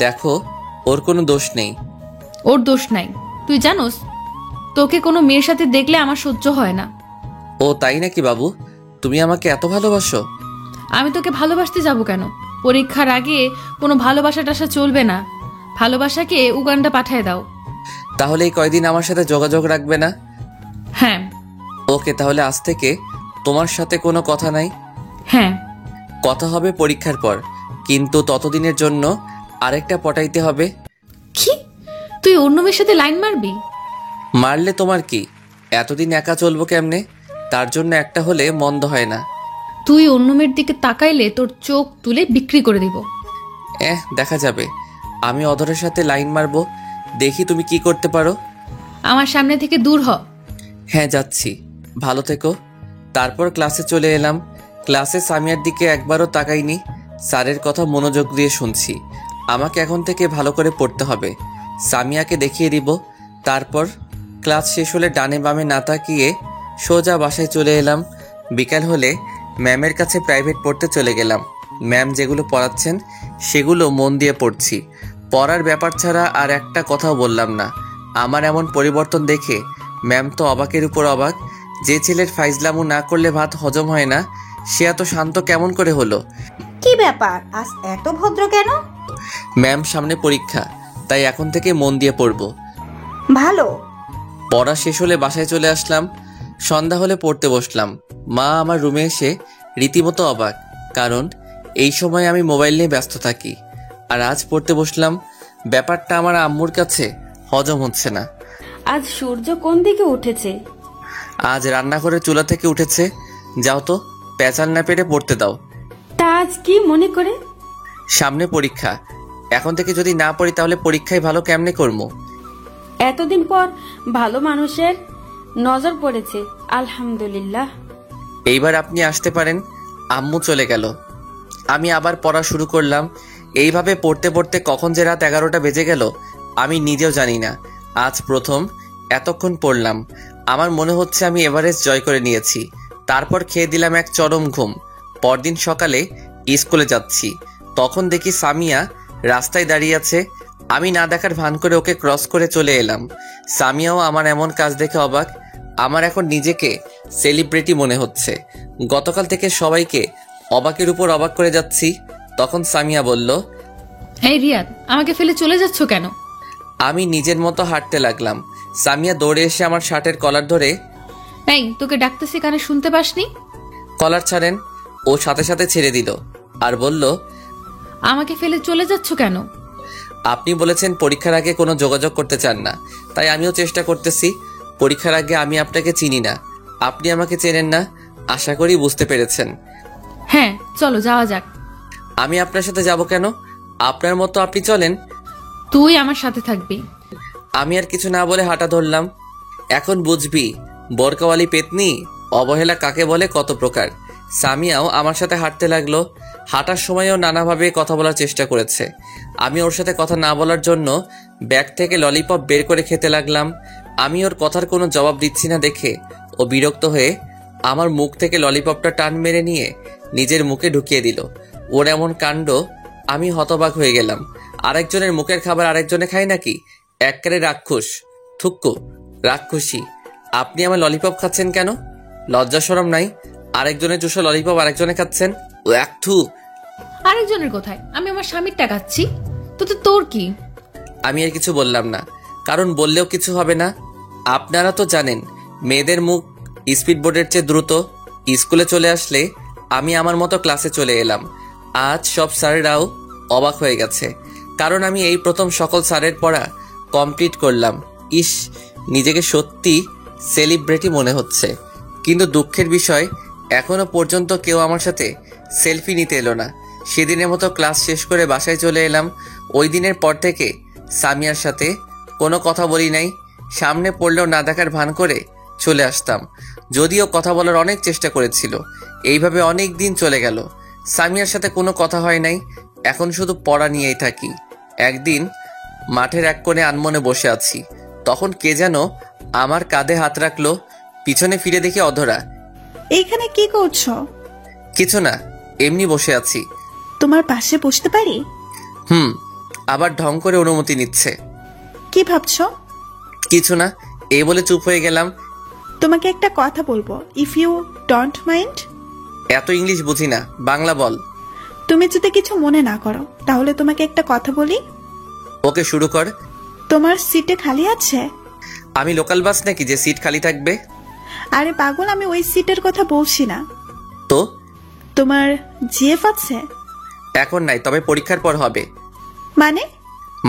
দেখো ওর কোনো দোষ নেই। ওর দোষ নাই। তুই জানোস, তোকে কোনো মেয়ের সাথে দেখলে আমার সহ্য হয় না। ও তাই নাকি বাবু? তুমি আমাকে এত ভালোবাসো? আমি তোকে ভালোবাসতে যাব কেন? পরীক্ষার আগে কোনো ভালোবাসা টাসা চলবে না। ভালোবাসাকে উগান্ডা পাঠায় দাও। তাহলে এই কয়দিন আমার সাথে যোগাযোগ রাখবে না? হ্যাঁ। ওকে, তাহলে আজ থেকে তোমার সাথে কোনো কথা নাই। হ্যাঁ। কথা হবে পরীক্ষার পর, কিন্তু ততদিনের জন্য আরেকটা পটাইতে হবে। কি? তুই অন্য মেয়ের সাথে লাইন মারবি? মারলে তোমার কি? এতদিন একা চলবো কেমনে? তার জন্য একটা হলে মন্দ হয় না। তুই অন্য মেয়ের দিকে তাকাইলে তোর চোখ তুলে বিক্রি করে দিব। দেখা যাবে। আমি অধরের সাথে লাইন মারবো, দেখি তুমি কি করতে পারো। আমার সামনে থেকে দূর হ। হ্যাঁ, যাচ্ছি, ভালো থেকো। তারপর ক্লাসে চলে এলাম। ক্লাসে সামিয়ার দিকে একবারও তাকাইনি, স্যারের কথা মনোযোগ দিয়ে শুনছি। আমাকে এখন থেকে ভালো করে পড়তে হবে, সামিয়াকে দেখিয়ে দিব। তারপর ক্লাস শেষ হলে ডানে বামে না তাকিয়ে সোজা বাসায় চলে এলাম। বিকাল হলে ম্যামের কাছে প্রাইভেট পড়তে চলে গেলাম। ম্যাম যেগুলো পড়াচ্ছেন সেগুলো মন দিয়ে পড়ছি। পড়ার ব্যাপার ছাড়া আর একটা কথাও বললাম না। আমার এমন পরিবর্তন দেখে ম্যাম তো অবাকের উপর অবাক। যে ছেলের ফাইজলামু না করলে ভাত হজম হয় না, সে এত শান্ত কেমন করে হলো? কি ব্যাপার, আজ এত ভদ্র কেন? ম্যাম, সামনে পরীক্ষা, তাই এখন থেকে মন দিয়ে পড়বো। ভালো। পড়া শেষ হলে বাসায় চলে আসলাম। সন্ধ্যা হলে পড়তে বসলাম। মা আমার রুমে এসে রীতিমতো অবাক, কারণ এই সময় আমি মোবাইল নিয়ে ব্যস্ত থাকি। আর আজ পড়তে বসলাম। ব্যাপারটা আমার আম্মুর কাছে হজম হচ্ছে না। আজ সূর্য কোন দিকে উঠেছে? আজ রান্নাঘরের চুলা থেকে উঠেছে। যাও তো, পেঁচাল না পেরে পড়তে দাও। তা আজ কি মনে করে? সামনে পরীক্ষা, এখন থেকে যদি না পড়ি তাহলে পরীক্ষায় ভালো কেমনে করবো? এতদিন পর ভালো মানুষের নজর পড়েছে, আলহামদুলিল্লাহ। এইবার আপনি আসতে পারেন। আম্মু চলে গেল। আমি আবার পড়া শুরু করলাম। এইভাবে পড়তে পড়তে কখন যে রাত 11টা বেজে গেল আমি নিজেও জানি না। আজ প্রথম এতক্ষণ পড়লাম। আমার মনে হচ্ছে আমি এভারেস্ট জয় করে নিয়েছি। তারপর খেয়ে দিলাম এক চরম ঘুম। পরদিন সকালে স্কুলে যাচ্ছি, তখন দেখি সামিয়া রাস্তায় দাঁড়িয়ে আছে। আমি না দেখার ভান করে ওকে ক্রস করে চলে এলাম। সামিয়াও আমার এমন কাজ দেখে অবাক। আমার এখন নিজেকে সেলিব্রিটি মনে হচ্ছে। গতকাল থেকে সবাইকে অবাকের উপর অবাক করে যাচ্ছি। তখন সামিয়া বলল, এই রিয়াদ, আমাকে ফেলে চলে যাচ্ছ কেন? আমি নিজের মতো হাঁটতে লাগলাম। সামিয়া দৌড়ে এসে আমার শার্টের কলার ধরে, এই তোকে ডাকতেছি কানে শুনতে পাসনি? কলার ছাড়েন। ও সাথে সাথে ছেড়ে দিল আর বলল, আমাকে ফেলে চলে যাচ্ছ কেন? আপনি বলেছেন পরীক্ষার আগে কোনো যোগাযোগ করতে চান না, তাই আমিও চেষ্টা করতেছি। পরীক্ষার আগে আমি আপনাকে চিনি না, আপনি আমাকে চেনেন না, আশা করি বুঝতে পেরেছেন। হ্যাঁ চলো যাওয়া যাক। আমি আপনার সাথে যাব কেন? আপনার মতো আপনি চলেন। তুই আমার সাথে থাকবি। আমি আর কিছু না বলে হাঁটা ধরলাম। এখন বুঝবি বোরকাওয়ালি পেতনি, অবহেলা কাকে বলে কত প্রকার। সামিয়াও আমার সাথে হাঁটতে লাগলো। হাঁটার সময়ও নানাভাবে কথা বলার চেষ্টা করেছে। আমি ওর সাথে কথা না বলার জন্য ব্যাগ থেকে ললিপপ বের করে খেতে লাগলাম। আমি ওর কথার কোনো জবাব দিচ্ছি না দেখে ও বিরক্ত হয়ে আমার মুখ থেকে ললিপপটা টান মেরে নিয়ে নিজের মুখে ঢুকিয়ে দিল। ওর এমন কাণ্ড আমি হতবাক হয়ে গেলাম। আরেকজনের মুখের খাবার আরেকজনে খায় নাকি? এককারে রাক্ষস, থুক্কু, রাক্ষসী। আপনি আমার ললিপপ খাচ্ছেন কেন? লজ্জা শরম নাই? আরেকজনের চুষো ললিপপ আরেকজনে খাচ্ছেন। ও এক থু। আরেকজনের কোথায়? আমি আমার স্বামীরটা খাচ্ছি, তো তোর কি? আমি আর কিছু বললাম না, কারণ বললেও কিছু হবে না। আপনারা তো জানেন মেয়েদের মুখ স্পিড বোর্ডের চেয়ে দ্রুত। স্কুলে চলে আসলে আমি আমার মতো ক্লাসে চলে এলাম। আজ সব স্যারেরাও অবাক হয়ে গেছে, কারণ আমি এই প্রথম সকল স্যারের পড়া কমপ্লিট করলাম। ইস, নিজেকে সত্যি সেলিব্রিটি মনে হচ্ছে। কিন্তু দুঃখের বিষয়, এখনো পর্যন্ত কেউ আমার সাথে সেলফি নিতে এলো না। সেদিনের মতো ক্লাস শেষ করে বাসায় চলে এলাম। ওই দিনের পর থেকে সামিয়ার সাথে কোনো কথা বলি নাই। সামনে পড়লেও না দেখার ভান করে চলে আসতাম, যদিও কথা বলার অনেক চেষ্টা করেছিল। এইভাবে অনেক দিন চলে গেল, সামিয়ার সাথে কোনো কথা হয় নাই। এখন শুধু পড়া নিয়েই থাকি। একদিন মাঠের এক কোণে আনমনে বসে আছি, তখন কে যেন আমার কাঁধে হাত রাখলো। পিছনে ফিরে দেখি অধরা। এইখানে কি করছো? কিছু না, এমনি বসে আছি। তোমার পাশে বসতে পারি? আবার ঢং করে অনুমতি নিচ্ছে। কি ভাবছো? কিছু না, এই বলে চুপ হয়ে গেলাম। তোমাকে একটা কথা বলবো, ইফ ইউ ডোন্ট মাইন্ড। এত ইংলিশ বুঝি না, বাংলা বল। তুমি যদি কিছু মনে না করো তাহলে তোমাকে একটা কথা বলি। ওকে, শুরু কর। তোমার সিটে খালি আছে? আমি লোকাল বাস নাকি যে সিট খালি থাকবে? আরে পাগল, আমি ওই সিটের কথা বলছি না। তো তোমার জিএফ আছে? এখন নাই, তবে পরীক্ষার পর হবে।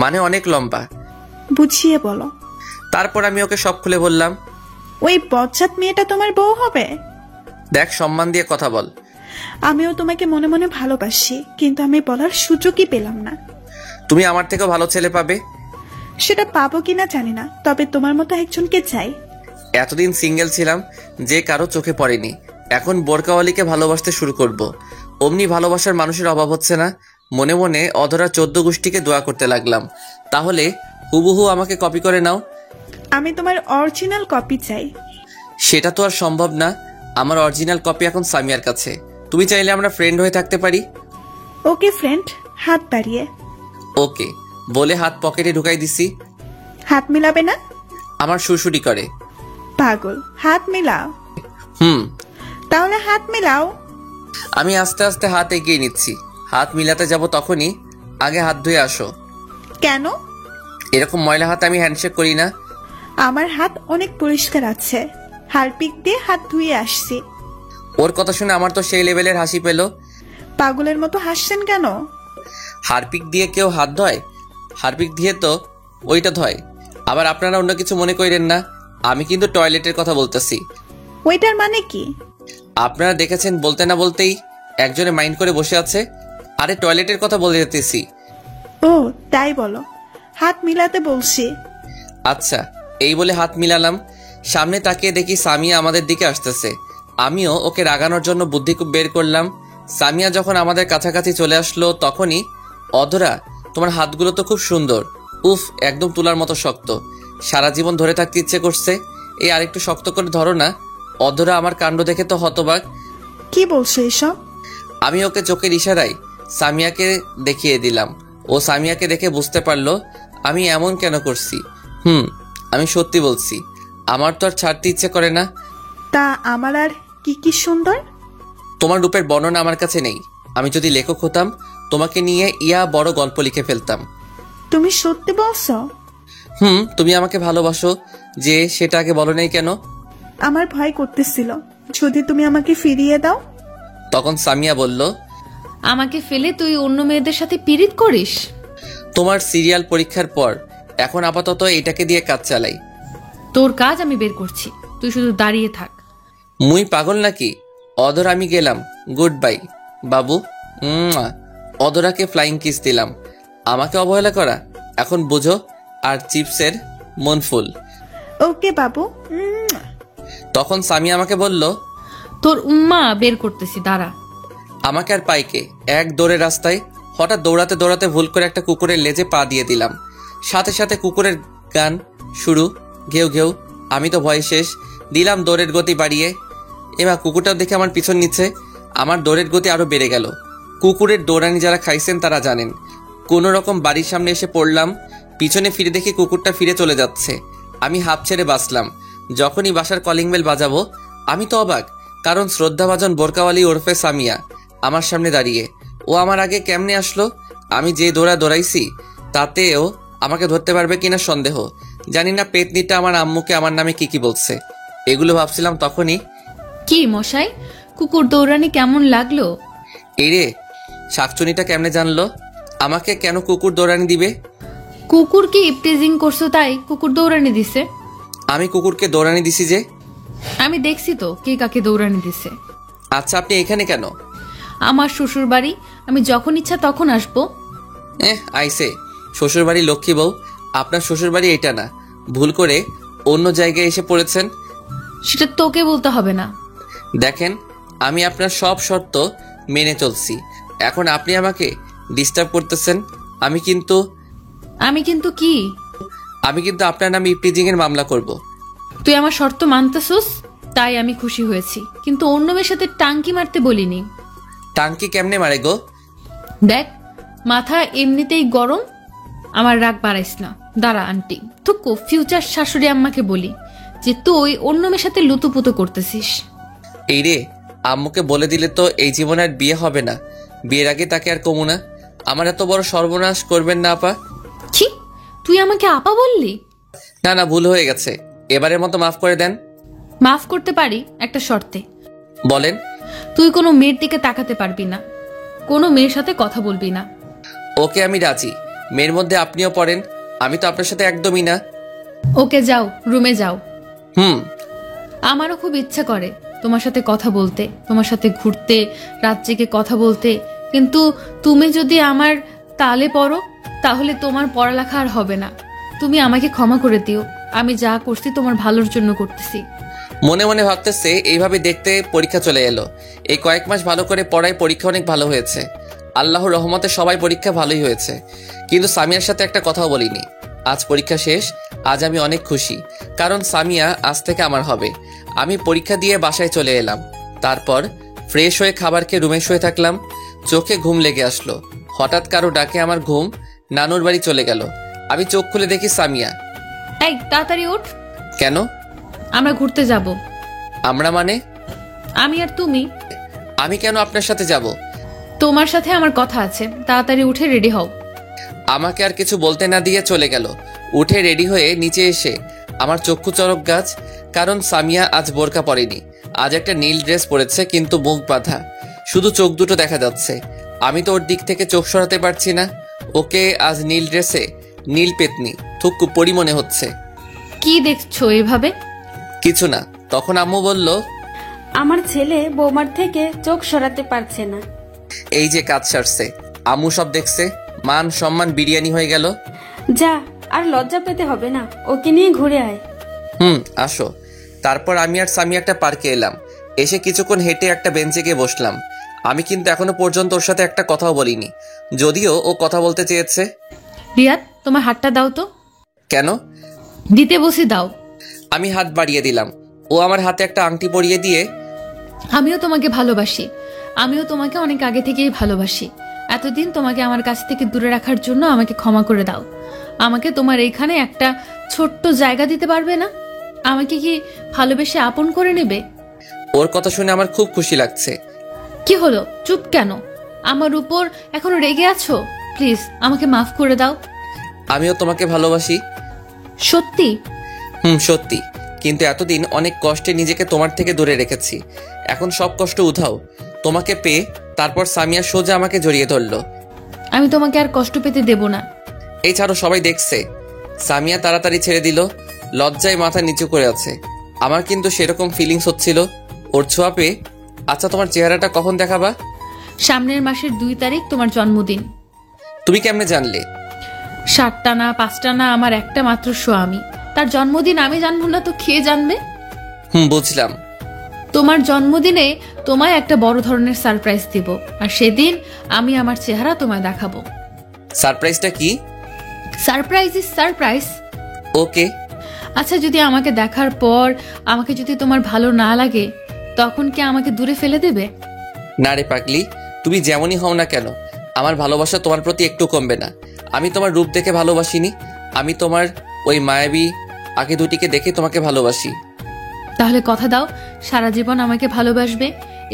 মানে অনেক লম্বা। বুঝিয়ে বলো। তারপর আমি ওকে সব খুলে বললাম। ওই বজ্জাত মেয়েটা তোমার বউ হবে? দেখ, সম্মান দিয়ে কথা বল। আমিও তোমাকে মনে মনে ভালোবাসি, কিন্তু আমি বলার সুযোগই পেলাম না। তুমি আমার থেকেও ভালো ছেলে পাবে। সেটা পাবো কিনা জানি না, তবে তোমার মতো একজনকে চাই। এতদিন সিঙ্গেল ছিলাম, যে কারো চোখে পড়েনি। এখন বোরকাওয়ালিকে ভালোবাসতে শুরু করব। অমনি ভালোবাসার মানুষের অভাব হচ্ছে না। মনে মনে অধরা 14 গোষ্ঠীকে দোয়া করতে লাগলাম, তাহলে হুবহু আমাকে কপি করে নাও। আমি তোমার অরিজিনাল কপি চাই। সেটা তো আর সম্ভব না। আমার অরিজিনাল কপি এখন সামিয়ার কাছে। তুমি চাইলে আমরা ফ্রেন্ড হয়ে থাকতে পারি। ওকে ফ্রেন্ড, হাত বাড়িয়ে। ওকে বলে হাত পকেটে ঢুকাই দিছি। হাত মিলাবে না? আমার সুরসুরি করে। পাগল, হাত মিলাও। তাহলে হাত মিলাও। আমি আস্তে আস্তে হাত এগিয়ে নিচ্ছি। হাত মিলাতে যাব তখনই, আগে হাত ধুয়ে আসো। কেন? এরকম ময়লা হাত আমি হ্যান্ডশেক করি না। আমার হাত অনেক পরিষ্কার আছে, হারপিক দিয়ে হাত ধুয়ে আসছি। ওর কথা শুনে আমার তো সেই লেভেলের হাসি পেল। পাগলের মতো হাসছেন কেন? হারপিক দিয়ে কেউ হাত ধয়? হারপিক দিয়ে তো ওইটা ধয়। আবার আপনারা অন্য কিছু মনে করেন না, আমি কিন্তু টয়লেটের কথা বলতেছি। ওইটার মানে কি? আপনারা দেখেছেন বলতে না বলতেই একজনে মাইন্ড করে বসে আছে। আরে টয়লেটের কথা বলে যেতেছি। ও তাই বলো, হাত মিলাতে বলছি। আচ্ছা, এই বলে হাত মিলালাম। সামনে তাকিয়ে দেখি সামিয়া আমাদের দিকে আসতেছে। আমিও ওকে রাগানোর জন্য বুদ্ধি বের করলাম। সামিয়া যখন আমাদের কাছাকাছি চলে আসলো তখনই, অধরা তোমার হাতগুলো তো খুব সুন্দর, উফ একদম তুলার মতো শক্ত, সারা জীবন ধরে থাকতে ইচ্ছে করছে, এই আরেকটু শক্ত করে ধরো না। অধরা আমার কাণ্ড দেখে তো হতবাক। কি বলছো এসব? আমি ওকে চোখের ইশারায় সামিয়াকে দেখিয়ে দিলাম। ও সামিয়াকে দেখে বুঝতে পারলো আমি এমন কেন করছি। আমি সত্যি বলছি, আমার তো আর ছাড়তে ইচ্ছে করে না। তা আমার আর কি কি সুন্দর? তোমার রূপের বর্ণনা আমার কাছে নেই। আমি যদি লেখক হতাম তোমাকে নিয়ে বড় গল্প লিখে ফেলতাম। তুমি সত্যি বলছো? তুমি আমাকে ভালোবাসো, যে সেটা আগে বলো নাই কেন? আমার ভয় করতেছিল যদি তুমি আমাকে ফিরিয়ে দাও। তখন সামিয়া বলল, আমাকে ফেলে তুই অন্য মেয়েদের সাথে পিরিত করিস? তোমার সিরিয়াল পরীক্ষার পর এখন আপাতত এটাকে দিয়ে কাজ চালাই। তোর কাজ আমি বের করছি, তুই শুধু দাঁড়িয়ে থাক। মুই পাগল নাকি? অদর আমি গেলাম, গুড বাই বাবু। অদরাকে ফ্লাইং কিস দিলাম। আমাকে অবহেলা করা এখন বুঝো। আর চিপসের মন ফুল। ওকে বাবু। তখন সামিয়া আমাকে বলল, তোর উম্মা বের করতেছি, দাঁড়া। আমাকে আর পাইকে এক দৌড়ে রাস্তায় হঠাৎ দৌড়াতে দৌড়াতে ভুল করে একটা কুকুরের লেজে পা দিয়ে দিলাম। সাথে সাথে কুকুরের গান শুরু, ঘেউ ঘেউ। আমি তো ভয়ে শেষ। দিলাম দৌড়ের গতি বাড়িয়ে। এবার কুকুরটাও দেখে আমার পিছন নিচ্ছে। আমার দৌড়ের গতি আরো বেড়ে গেল। কুকুরের দৌড়ানি যারা খাইছেন তারা জানেন। কোনো রকম বাড়ির সামনে এসে পড়লাম। পিছনে ফিরে দেখি কুকুরটা ফিরে চলে যাচ্ছে। আমি হাঁপ ছেড়ে বাঁচলাম। যখনই বাসার কলিং বেল বাজাবো আমি তো অবাক, কারণ শ্রদ্ধাভাজন বোরকাওয়ালি ওরফে সামিয়া আমার সামনে দাঁড়িয়ে। ও আমার আগে কেমনে আসলো? আমি যে দৌড়াইছি তাতেও আমাকে ধরতে পারবে কিনা সন্দেহ। জানি না পেতনিটা আমার আম্মুকে আমার নামে কি বলছে। এগুলো ভাবছিলাম তখনই। কি মশাই, কুকুর দৌড়ানি কেমন লাগলো? এরে, শাকচুনিটা কেমনে জানলো আমাকে কেন কুকুর দৌড়ানি দিবে? কুকুর কি ইপটিজিং করছো তাই কুকুর দৌড়ানি দিছে? আমি কুকুরকে দৌড়ানি দিছি যে? আমি দেখছি তো কে কাকে দৌড়ানি দিছে। আচ্ছা, আপনি এখানে কেন? আমার শ্বশুর বাড়ি, আমি যখন ইচ্ছা তখন আসবো। আইসে শ্বশুরবাড়ি লক্ষ্মী বউ। আপনার শ্বশুরবাড়ি এটা না, ভুল করে অন্য জায়গায় এসে পড়েছেন। সেটা তোকে বলতে হবে না। দেখেন, আমি আপনার সব শর্ত মেনে চলছি। এখন আপনি আমাকে ডিস্টার্ব করতেছেন। আমি কিন্তু কি? আমি কিন্তু আপনার নামে ইপটিজিং এর মামলা করব। তুই আমার শর্ত মানতেছস তাই আমি খুশি হয়েছি, কিন্তু অন্য মেয়ের সাথে টাঙ্কি মারতে বলিনি। টাঙ্কি কেমনে মারে গো? দেখ, মাথা এমনিতেই গরম, আমার রাগ বাড়াইস না। দাঁড়া আন্টি, থুকু ফিউচার শাশুড়ি আম্মাকে বলি যে তুই অন্য মেয়ের সাথে লুতুপুতু করতেছিস। এই রে, আম্মুকে বলে দিলে তো এই জীবনে আর বিয়ে হবে না। বিয়ের আগে তাকে আর কমু না। আমার এত বড় সর্বনাশ করবেন না আপা। কি, তুই আমাকে আপা বললি? না, ভুল হয়ে গেছে। এবারের মতো মাফ করে দেন। মাফ করতে পারি একটা শর্তে। বলেন। তুই কোনো মেয়ের দিকে তাকাতে পারবি না, কোনো মেয়ের সাথে কথা বলবি না। ওকে, আমি রাজি। মেয়ের মধ্যে আপনিও পড়েন। আমি তো আপনার সাথে একদমই না। ওকে, যাও, রুমে যাও। আমারও খুব ইচ্ছা করে তোমার সাথে কথা বলতে, তোমার সাথে ঘুরতে, রাত জেগে কথা বলতে, কিন্তু তুমি যদি আমার তালে পড়ো তাহলে তোমার পড়ালেখা আর হবে না। তুমি আমাকে ক্ষমা করে দিও, আমি যা করছি তোমার ভালোর জন্য করতেছি। মনে মনে ভাবতেছে এইভাবে দেখতে পরীক্ষা চলে এলো। এই কয়েক মাস ভালো করে পড়ায় পরীক্ষা অনেক ভালো হয়েছে। আল্লাহর রহমতে সবাই পরীক্ষা ভালোই হয়েছে, কিন্তু সামিয়ার সাথে একটা কথাও বলিনি। আজ পরীক্ষা শেষ। আজ আমি অনেক খুশি, কারণ সামিয়া আজ থেকে আমার হবে। আমি পরীক্ষা দিয়ে বাসায় চলে এলাম। তারপর ফ্রেশ হয়ে খাবার খেয়ে রুমে শুয়ে থাকলাম। চোখে ঘুম লেগে আসলো। হঠাৎ কারো ডাকে আমার ঘুম নানুর বাড়ি চলে গেল। আমি চোখ খুলে দেখি সামিয়া। এই তাড়াতাড়ি উঠ। কেন? আমরা ঘুরতে যাব। আমরা মানে? আমি আর তুমি। আমি কেন আপনার সাথে যাব? তোমার সাথে আমার কথা আছে, তাড়াতাড়ি উঠে রেডি হও। আমাকে আর কিছু বলতে না দিয়ে চলে গেল। উঠে রেডি হয়ে নিচে এসে আমার চক্ষু চরক গাছ, কারণ সামিয়া আজ বোরকা পরেনি। আজ একটা নীল ড্রেস পরেছে, কিন্তু মুখ বাঁধা, শুধু চোখ দুটো দেখা যাচ্ছে। আমি তো ওর দিক থেকে চোখ সরাতে পারছি না। ওকে আজ নীল ড্রেসে নীল পেতনি থুকু পরি মনে হচ্ছে। কি দেখছো এভাবে? কিছু না। তখন আম্মু বলল, আমার ছেলে বৌমার থেকে চোখ সরাতে পারছে না। এই যে কাজ সারছে, আম্মু সব দেখছে, মান সম্মান বিরিয়ানি হয়ে গেল। যা, আর লজ্জা পেতে হবে না, ওকে নিয়ে ঘুরে আয়। আসো। তারপর আমি আর সামি একটা পার্কে এলাম। এসে কিছুক্ষণ হেঁটে একটা বেঞ্চে গিয়ে বসলাম। আমি কিন্তু এখনো পর্যন্ত ওর সাথে একটা কথাও বলিনি, যদিও ও কথা বলতে চেয়েছে। রিয়াদ, তোমার হাতটা দাও তো। কেন? দিতে বসে দাও। আমি হাত বাড়িয়ে দিলাম। ও আমার হাতে একটা আংটি পরিয়ে দিয়ে, আমিও তোমাকে ভালোবাসি, আমিও তোমাকে অনেক আগে থেকেই ভালোবাসি। এতদিন তোমাকে আমার কাছ থেকে দূরে রাখার জন্য আমাকে ক্ষমা করে দাও। আমাকে তোমার এইখানে একটা ছোট্ট জায়গা দিতে পারবে না? আমাকে কি ভালোবেসে আপন করে নেবে? ওর কথা শুনে আমার খুব খুশি লাগছে। কি হলো, চুপ কেন? আমার উপর এখনো রেগে আছো? প্লিজ আমাকে মাফ করে দাও। আমিও তোমাকে ভালোবাসি। সত্যি? সত্যি, কিন্তু এতদিন অনেক কষ্টে নিজেকে তোমার থেকে দূরে রেখেছি। এখন সব কষ্ট উঠাও। তোমাকে পেয়ে তারপর সামিয়া সোজা আমাকে জড়িয়ে ধরলো। আমি তোমাকে আর কষ্ট পেতে দেব না। এই ছাড়ো, সবাই দেখছে। সামিয়া তাড়াতাড়ি ছেড়ে দিল, লজ্জায় মাথা নিচু করে আছে। আমার কিন্তু সেরকম ফিলিংস হচ্ছিল ওর ছোঁয়া পেয়ে। আচ্ছা, তোমার চেহারাটা কখন দেখাবা? সামনের মাসের 2 তারিখ তোমার জন্মদিন। তুমি কেমনে জানলে? 7টা না 5টা না, আমার একটা মাত্র স্বামী, তার জন্মদিন আমি জানবো না তো কে জানবে? বুঝলাম। তোমার জন্মদিনে তোমায় একটা বড় ধরনের সারপ্রাইজ দিব, আর সেদিন আমি আমার চেহারা তোমায় দেখাবো। সারপ্রাইজটা কি? Surprise is surprise. ওকে। আচ্ছা, যদি আমাকে দেখার পর আমাকে যদি তোমার ভালো না লাগে, তখন কি আমাকে দূরে ফেলে দেবে? না রে পাগলি, তুমি যেমনই হও না কেন, আমার ভালোবাসা তোমার প্রতি একটু কমবে না। আমি তোমার রূপ দেখে ভালোবাসিনি, আমি তোমার ওই মায়াবী আগে দুটিকে দেখে তোমাকে ভালোবাসি। তাহলে কথা দাও, সারা জীবন আমাকে ভালোবাসবে,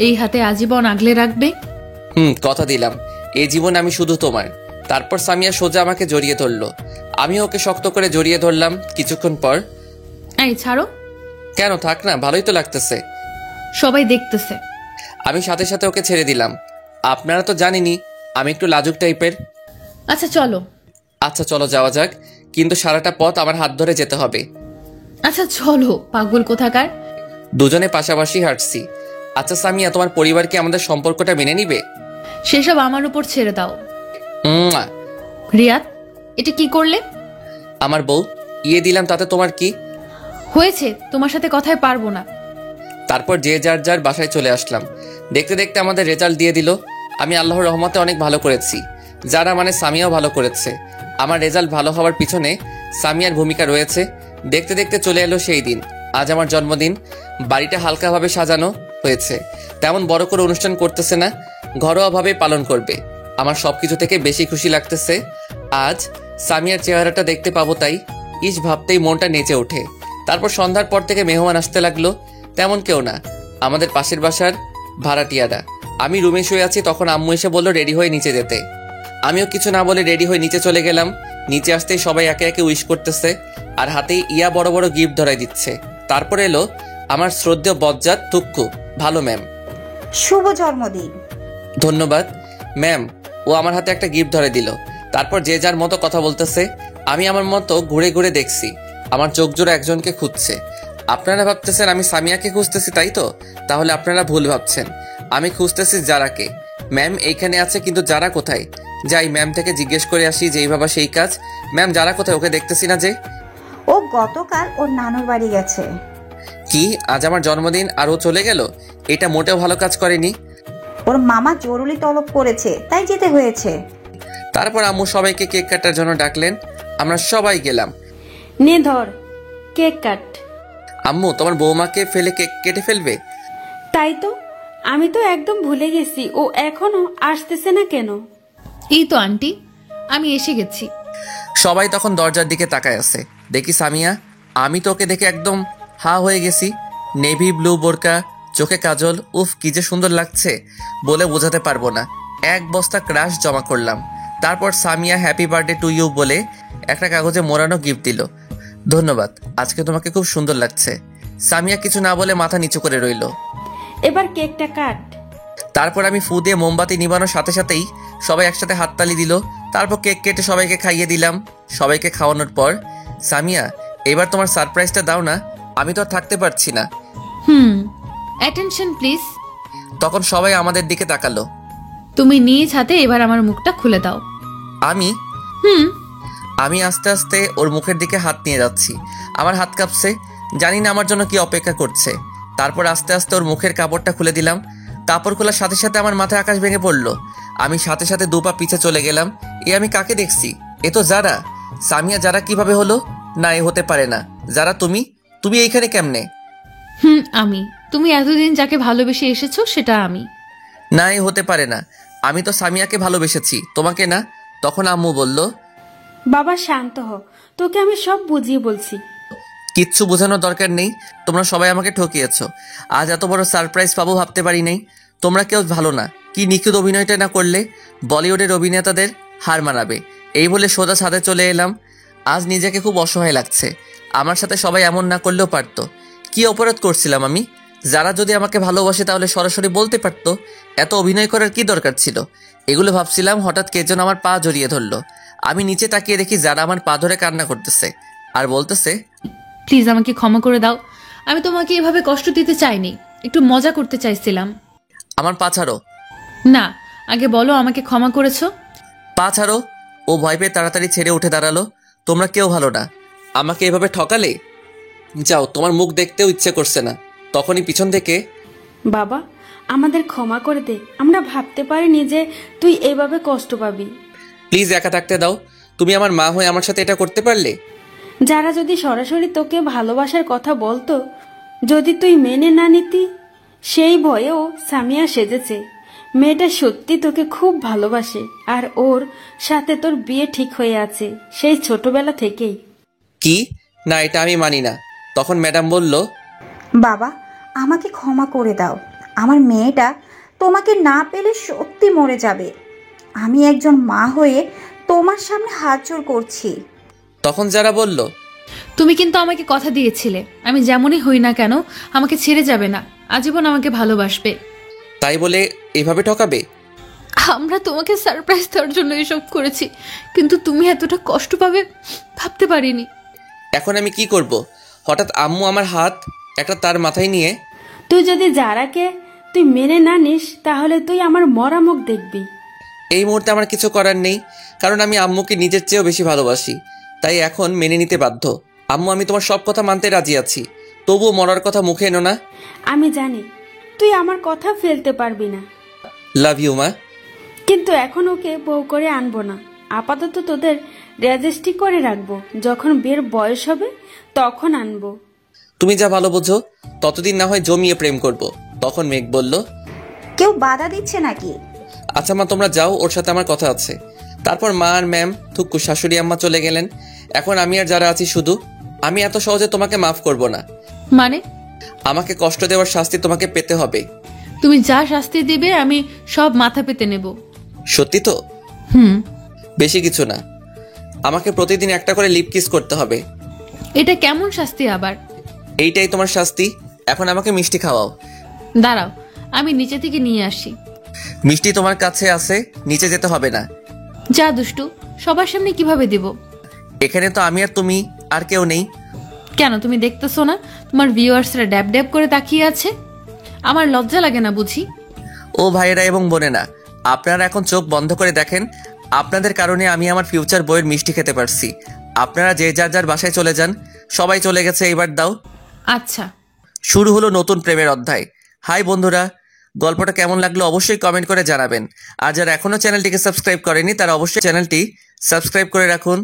এই হাতে আজীবন আগলে রাখবে। কথা দিলাম, এই জীবন আমি শুধু তোমার। তারপর সামিয়া সোজা আমাকে জড়িয়ে ধরলো, আমি ওকে শক্ত করে জড়িয়ে ধরলাম। কিছুক্ষণ পর, এই ছাড়ো। কেন? থাক না, ভালোই তো লাগতেছে। সবাই দেখতেছে। আমি সাথে সাথে ওকে ছেড়ে দিলাম। আপনারা তো জানেনই আমি একটু লাজুক টাইপের। আচ্ছা চলো। আচ্ছা চলো, যাওয়া যাক, কিন্তু সারাটা পথ আমার হাত ধরে যেতে হবে। আচ্ছা চলো, পাগল কোথাকার। দুজনে পাশাপাশি হাঁটছি। আচ্ছা সামিয়া, তোমার পরিবার কি আমাদের সম্পর্কটা মেনে নিবে? সেসব আমার উপর ছেড়ে দাও। মুয়া। রিয়াদ, এটা কি করলে? আমার বউ দিলাম, তাতে তোমার কি হয়েছে? তোমার সাথে কথায় পারবো না। তারপর যে যার যার বাসায় চলে আসলাম। দেখতে দেখতে আমাদের রেজাল্ট দিয়ে দিল। আমি আল্লাহর রহমতে অনেক ভালো করেছি, যারা মানে সামিয়াও ভালো করেছে। আমার রেজাল্ট ভালো হওয়ার পিছনে সামিয়ার ভূমিকা রয়েছে। দেখতে দেখতে চলে এলো সেই দিন। আজ আমার জন্মদিন। বাড়িটা হালকাভাবে সাজানো হয়েছে, তেমন বড় করে অনুষ্ঠান করতেছে না, ঘরোয়াভাবে পালন করবে। আমার সবকিছু থেকে বেশি খুশি লাগতেছে আজ সামিয়ার চেহারাটা দেখতে পাবো, তাই ইস ভাবতেই মনটা নেচে ওঠে। তারপর সন্ধ্যার পর থেকে মেহমান আসতে লাগলো। তেমন কেউ না, আমাদের পাশের বাসার ভাড়াটিয়ারা। আমি রুমে শুয়ে আছি, তখন আম্মু এসে বললো রেডি হয়ে নিচে যেতে। আমিও কিছু না বলে রেডি হয়ে নিচে চলে গেলাম। নিচে আসতেই সবাই একে একে উইশ করতেছে, আর হাতেই বড় বড় গিফট ধরাই দিচ্ছে। তারপর এলো আমার শ্রদ্ধেয় বজ্জাত তুক্কু। ভালো ম্যাম। শুভ জন্মদিন। ধন্যবাদ ম্যাম। ও আমার হাতে একটা গিফট ধরে দিল। তারপর যে যার মতো কথা বলতেছে। আমি আমার মতো ঘুরে ঘুরে দেখছি, আমার চোখ জোড়া একজনকে খুঁজছে। আপনারা ভাবতেছেন আমি সামিয়াকে খুঁজতেছি, তাই তো? তাহলে আপনারা ভুল ভাবছেন, আমি খুঁজতেছি যারাকে। ম্যাম এইখানে আছে, কিন্তু যারা কোথায়? যাই ম্যাম থেকে জিজ্ঞেস করে আসি। যেই ভাবা সেই কাজ। ম্যাম যারা কোথায়? ওকে দেখতেছি না যে। ও গতকাল ওর নানুর বাড়ি গেছে। কি? আজ আমার জন্মদিন আর ও চলে গেল? এটা মোটেও ভালো কাজ করেনি। ওর মামা জরুরি তলব করেছে, তাই যেতে হয়েছে। তারপর আম্মু সবাইকে কেক কাটার জন্য ডাকলেন। আমরা সবাই গেলাম। নে ধর, কেক কাট। আম্মু, তোমার বৌমাকে ফেলে কেক কেটে ফেলবে? তাই তো, আমি তো একদম ভুলে গেছি ও এখনো আসতেছে না কেন। এই তো আন্টি, আমি এসে গেছি। সবাই তখন দরজার দিকে তাকায় আছে। দেখি সামিয়া। আমি তোকে দেখে একদম হা হয়ে গেছি। নেভি ব্লু বোরকা, চোখে কাজল, উফ কি যে সুন্দর লাগছে বলে বোঝাতে পারবো না। এক বস্তা ক্রাশ জমা করলাম। তারপর Samia happy birthday to you বলে একটা কাগজে মোড়ানো গিফট দিল। ধন্যবাদ, আজকে তোমাকে খুব সুন্দর লাগছে। সামিয়া কিছু না বলে মাথা নিচু করে রইল। এবার কেকটা কাট। তারপর আমি ফু দিয়ে মোমবাতি নিবানোর সাথে সাথেই সবাই একসাথে হাততালি দিল। তারপর কেক কেটে সবাইকে খাইয়ে দিলাম। সবাইকে খাওয়ানোর পর, সামিয়া এবার তোমার সারপ্রাইজটা দাও না, আমি তো আর থাকতে পারছি না। Attention please. তখন সবাই আমাদের দিকে তাকালো। তুমি নিজ হাতে এবার আমার মুখটা খুলে দাও। আমি আস্তে আস্তে ওর মুখের দিকে হাত নিয়ে যাচ্ছি। আমার হাত কাঁপছে, জানি না আমার জন্য কি অপেক্ষা করছে। তারপর আস্তে আস্তে ওর মুখের কাপড়টা খুলে দিলাম। কাপড় খোলার সাথে সাথে আমার মাথায় আকাশ ভেঙে পড়লো। আমি সাথে সাথে 2 পা পিছে চলে গেলাম। আমি কাকে দেখছি? এ তো যারা। সামিয়া যারা কিভাবে হলো? না, এ হতে পারে না। যারা তুমি এইখানে কেমনে? আমি। তুমি এতদিন যাকে ভালোবেসে এসেছো সেটা আমি। না, এ হতে পারে না। আমি তো সামিয়াকে ভালোবেসেছি, তোমাকে না। তখন আম্মু বলল, বাবা শান্ত হ, তোকে আমি সব বুঝিয়ে বলছি। কিচ্ছু বোঝানোর দরকার নেই, তোমরা সবাই আমাকে ঠকিয়েছো। আজ এত বড় সারপ্রাইজ পাবো ভাবতে পারি নাই। তোমরা কেউ ভালো না। কি নিখুঁত অভিনয়টা না করলে বলিউডের অভিনেতাদের হার মানাবে। এই বলে সোজা ছাদে চলে এলাম। আজ নিজেকে খুব অসহায় লাগছে। আমার সাথে সবাই এমন না করলেও পারতো। কি অপরাধ করছিলাম আমি? যারা যদি আমাকে ভালোবাসে তাহলে সরাসরি বলতে পারতো। এত অভিনয় করার কি দরকার ছিল? এগুলো ভাবছিলাম, হঠাৎ কে যেন আমার পা জড়িয়ে ধরলো। আমি নিচে তাকিয়ে দেখি যারা আমার পা ধরে কান্না করতেছে আর বলতেছে, প্লিজ আমাকে ক্ষমা করে দাও। আমি তোমাকে এভাবে কষ্ট দিতে চাইনি, একটু মজা করতে চাইছিলাম। আমার পা ছাড়ো। না, আগে বলো আমাকে ক্ষমা করেছো। পা ছাড়ো। ও ভয় পেয়ে তাড়াতাড়ি ছেড়ে উঠে দাঁড়ালো। তোমরা কেউ ভালো না, আমাকে এভাবে ঠকালে। যাও, তোমার মুখ দেখতেও ইচ্ছে করছে না। তখনই পিছন থেকে, বাবা আমাদের ক্ষমা করে দে, আমরা ভাবতে পারিনি যে তুই এভাবে কষ্ট পাবি। প্লিজ একা থাকতে দাও। তুমি আমার মা হয়ে আমার সাথে এটা করতে পারলে? যারা যদি সরাসরি তোকে ভালোবাসার কথা বলতো, যদি তুই মেনে না নিতি, সেই ভয়েও সামিয়া সেজেছে। মেয়েটা সত্যি তোকে খুব ভালোবাসে আর ওর সাথে তোর বিয়ে ঠিক হয়ে আছে সেই ছোটবেলা থেকেই। কি না, এটা আমি মানি না। তখন ম্যাডাম বলল, বাবা আমাকে ক্ষমা করে দাও, আমার মেয়েটা তোমাকে না পেলে সত্যি মরে যাবে। আমি একজন মা হয়ে তোমার সামনে হাত জোড় করছি। তখন যারা বলল, তুমি কিন্তু আমাকে কথা দিয়েছিলে আমি যেমনই হই না কেন আমাকে ছেড়ে যাবে না, আজীবন আমাকে ভালোবাসবে। তাই বলে এভাবে ঠকাবে? আমরা তোমাকে সারপ্রাইজ দেওয়ার জন্য এসব করেছি, কিন্তু তুমি এতটা কষ্ট পাবে ভাবতে পারিনি। এখন আমি কি করব? হঠাৎ আম্মু আমার হাত একটা তার মাথায় নিয়ে, তুই যদি যারাকে তুই মেনে না নিস তাহলে তুই আমার মরা মুখ দেখবি। এই মুহূর্তে আমার কিছু করার নেই, কারণ আমি আম্মুকে নিজের চেয়েও বেশি ভালোবাসি। তাই এখন মেনে নিতে বাধ্য। আম্মু, আমি তোমার সব কথা মানতে রাজি আছি, তবুও মরার কথা মুখে এনো না। আমি জানি তুই আমার কথা ফেলতে পারবি না, লাভ ইউ মা। কিন্তু এখন ওকে বউ করে আনবো না। আপাতত তোদের রেজিস্ট্রি করে রাখবো, যখন বিয়ের বয়স হবে তখন আনবো। তুমি যা ভালো বোঝো, ততদিন না হয় জমিয়ে প্রেম করব। তখন মেঘ বলল, কেউ বাধা দিচ্ছে নাকি? আচ্ছা মা, তোমরা যাও, ওর সাথে আমার কথা আছে। তারপর মা আর ম্যাম, থুক্কু, শাশুড়ি আম্মা চলে গেলেন। এখন আমি আর যারা আছি শুধু। আমি এত সহজে তোমাকে মাফ করব না। মানে? আমাকে কষ্ট দেওয়ার শাস্তি তোমাকে পেতে হবে। তুমি যা শাস্তি দিবে আমি সব মাথা পেতে নেব। সত্যি তো? হুম। বেশি কিছু না, আমাকে প্রতিদিন একটা করে লিপ কিস করতে হবে। এটা কেমন শাস্তি আবার? এইটাই তোমার শাস্তি। এখন আমাকে মিষ্টি খাওয়াও। দাঁড়াও, আমি নিচে থেকে নিয়ে আসি। মিষ্টি তোমার কাছে আছে, নিচে যেতে হবে না। যা দুষ্টু, সবার সামনে কিভাবে দিব? এখানে তো আমি আর তুমি, আর কেউ নেই। কেন তুমি দেখতেছো না তোমার ভিউয়ার্সরা ড্যাব ড্যাব করে তাকিয়ে আছে? আমার লজ্জা লাগে না বুঝি? ও ভাইয়েরা এবং বোনেরা, আপনারা এখন চোখ বন্ধ করে দেখেন। আপনাদের কারণে আমি আমার ফিউচার বইয়ের মিষ্টি খেতে পারছি। আপনারা যে যার যার বাসায় চলে যান। সবাই চলে গেছে, এইবার দাও। আচ্ছা। শুরু হলো নতুন প্রেমের অধ্যায়। হাই বন্ধুরা, গল্পটা কেমন লাগলো অবশ্যই কমেন্ট করে জানাবেন। আর যারা এখনো চ্যানেলটিকে সাবস্ক্রাইব করেনি তারা অবশ্যই চ্যানেলটি সাবস্ক্রাইব করে রাখুন।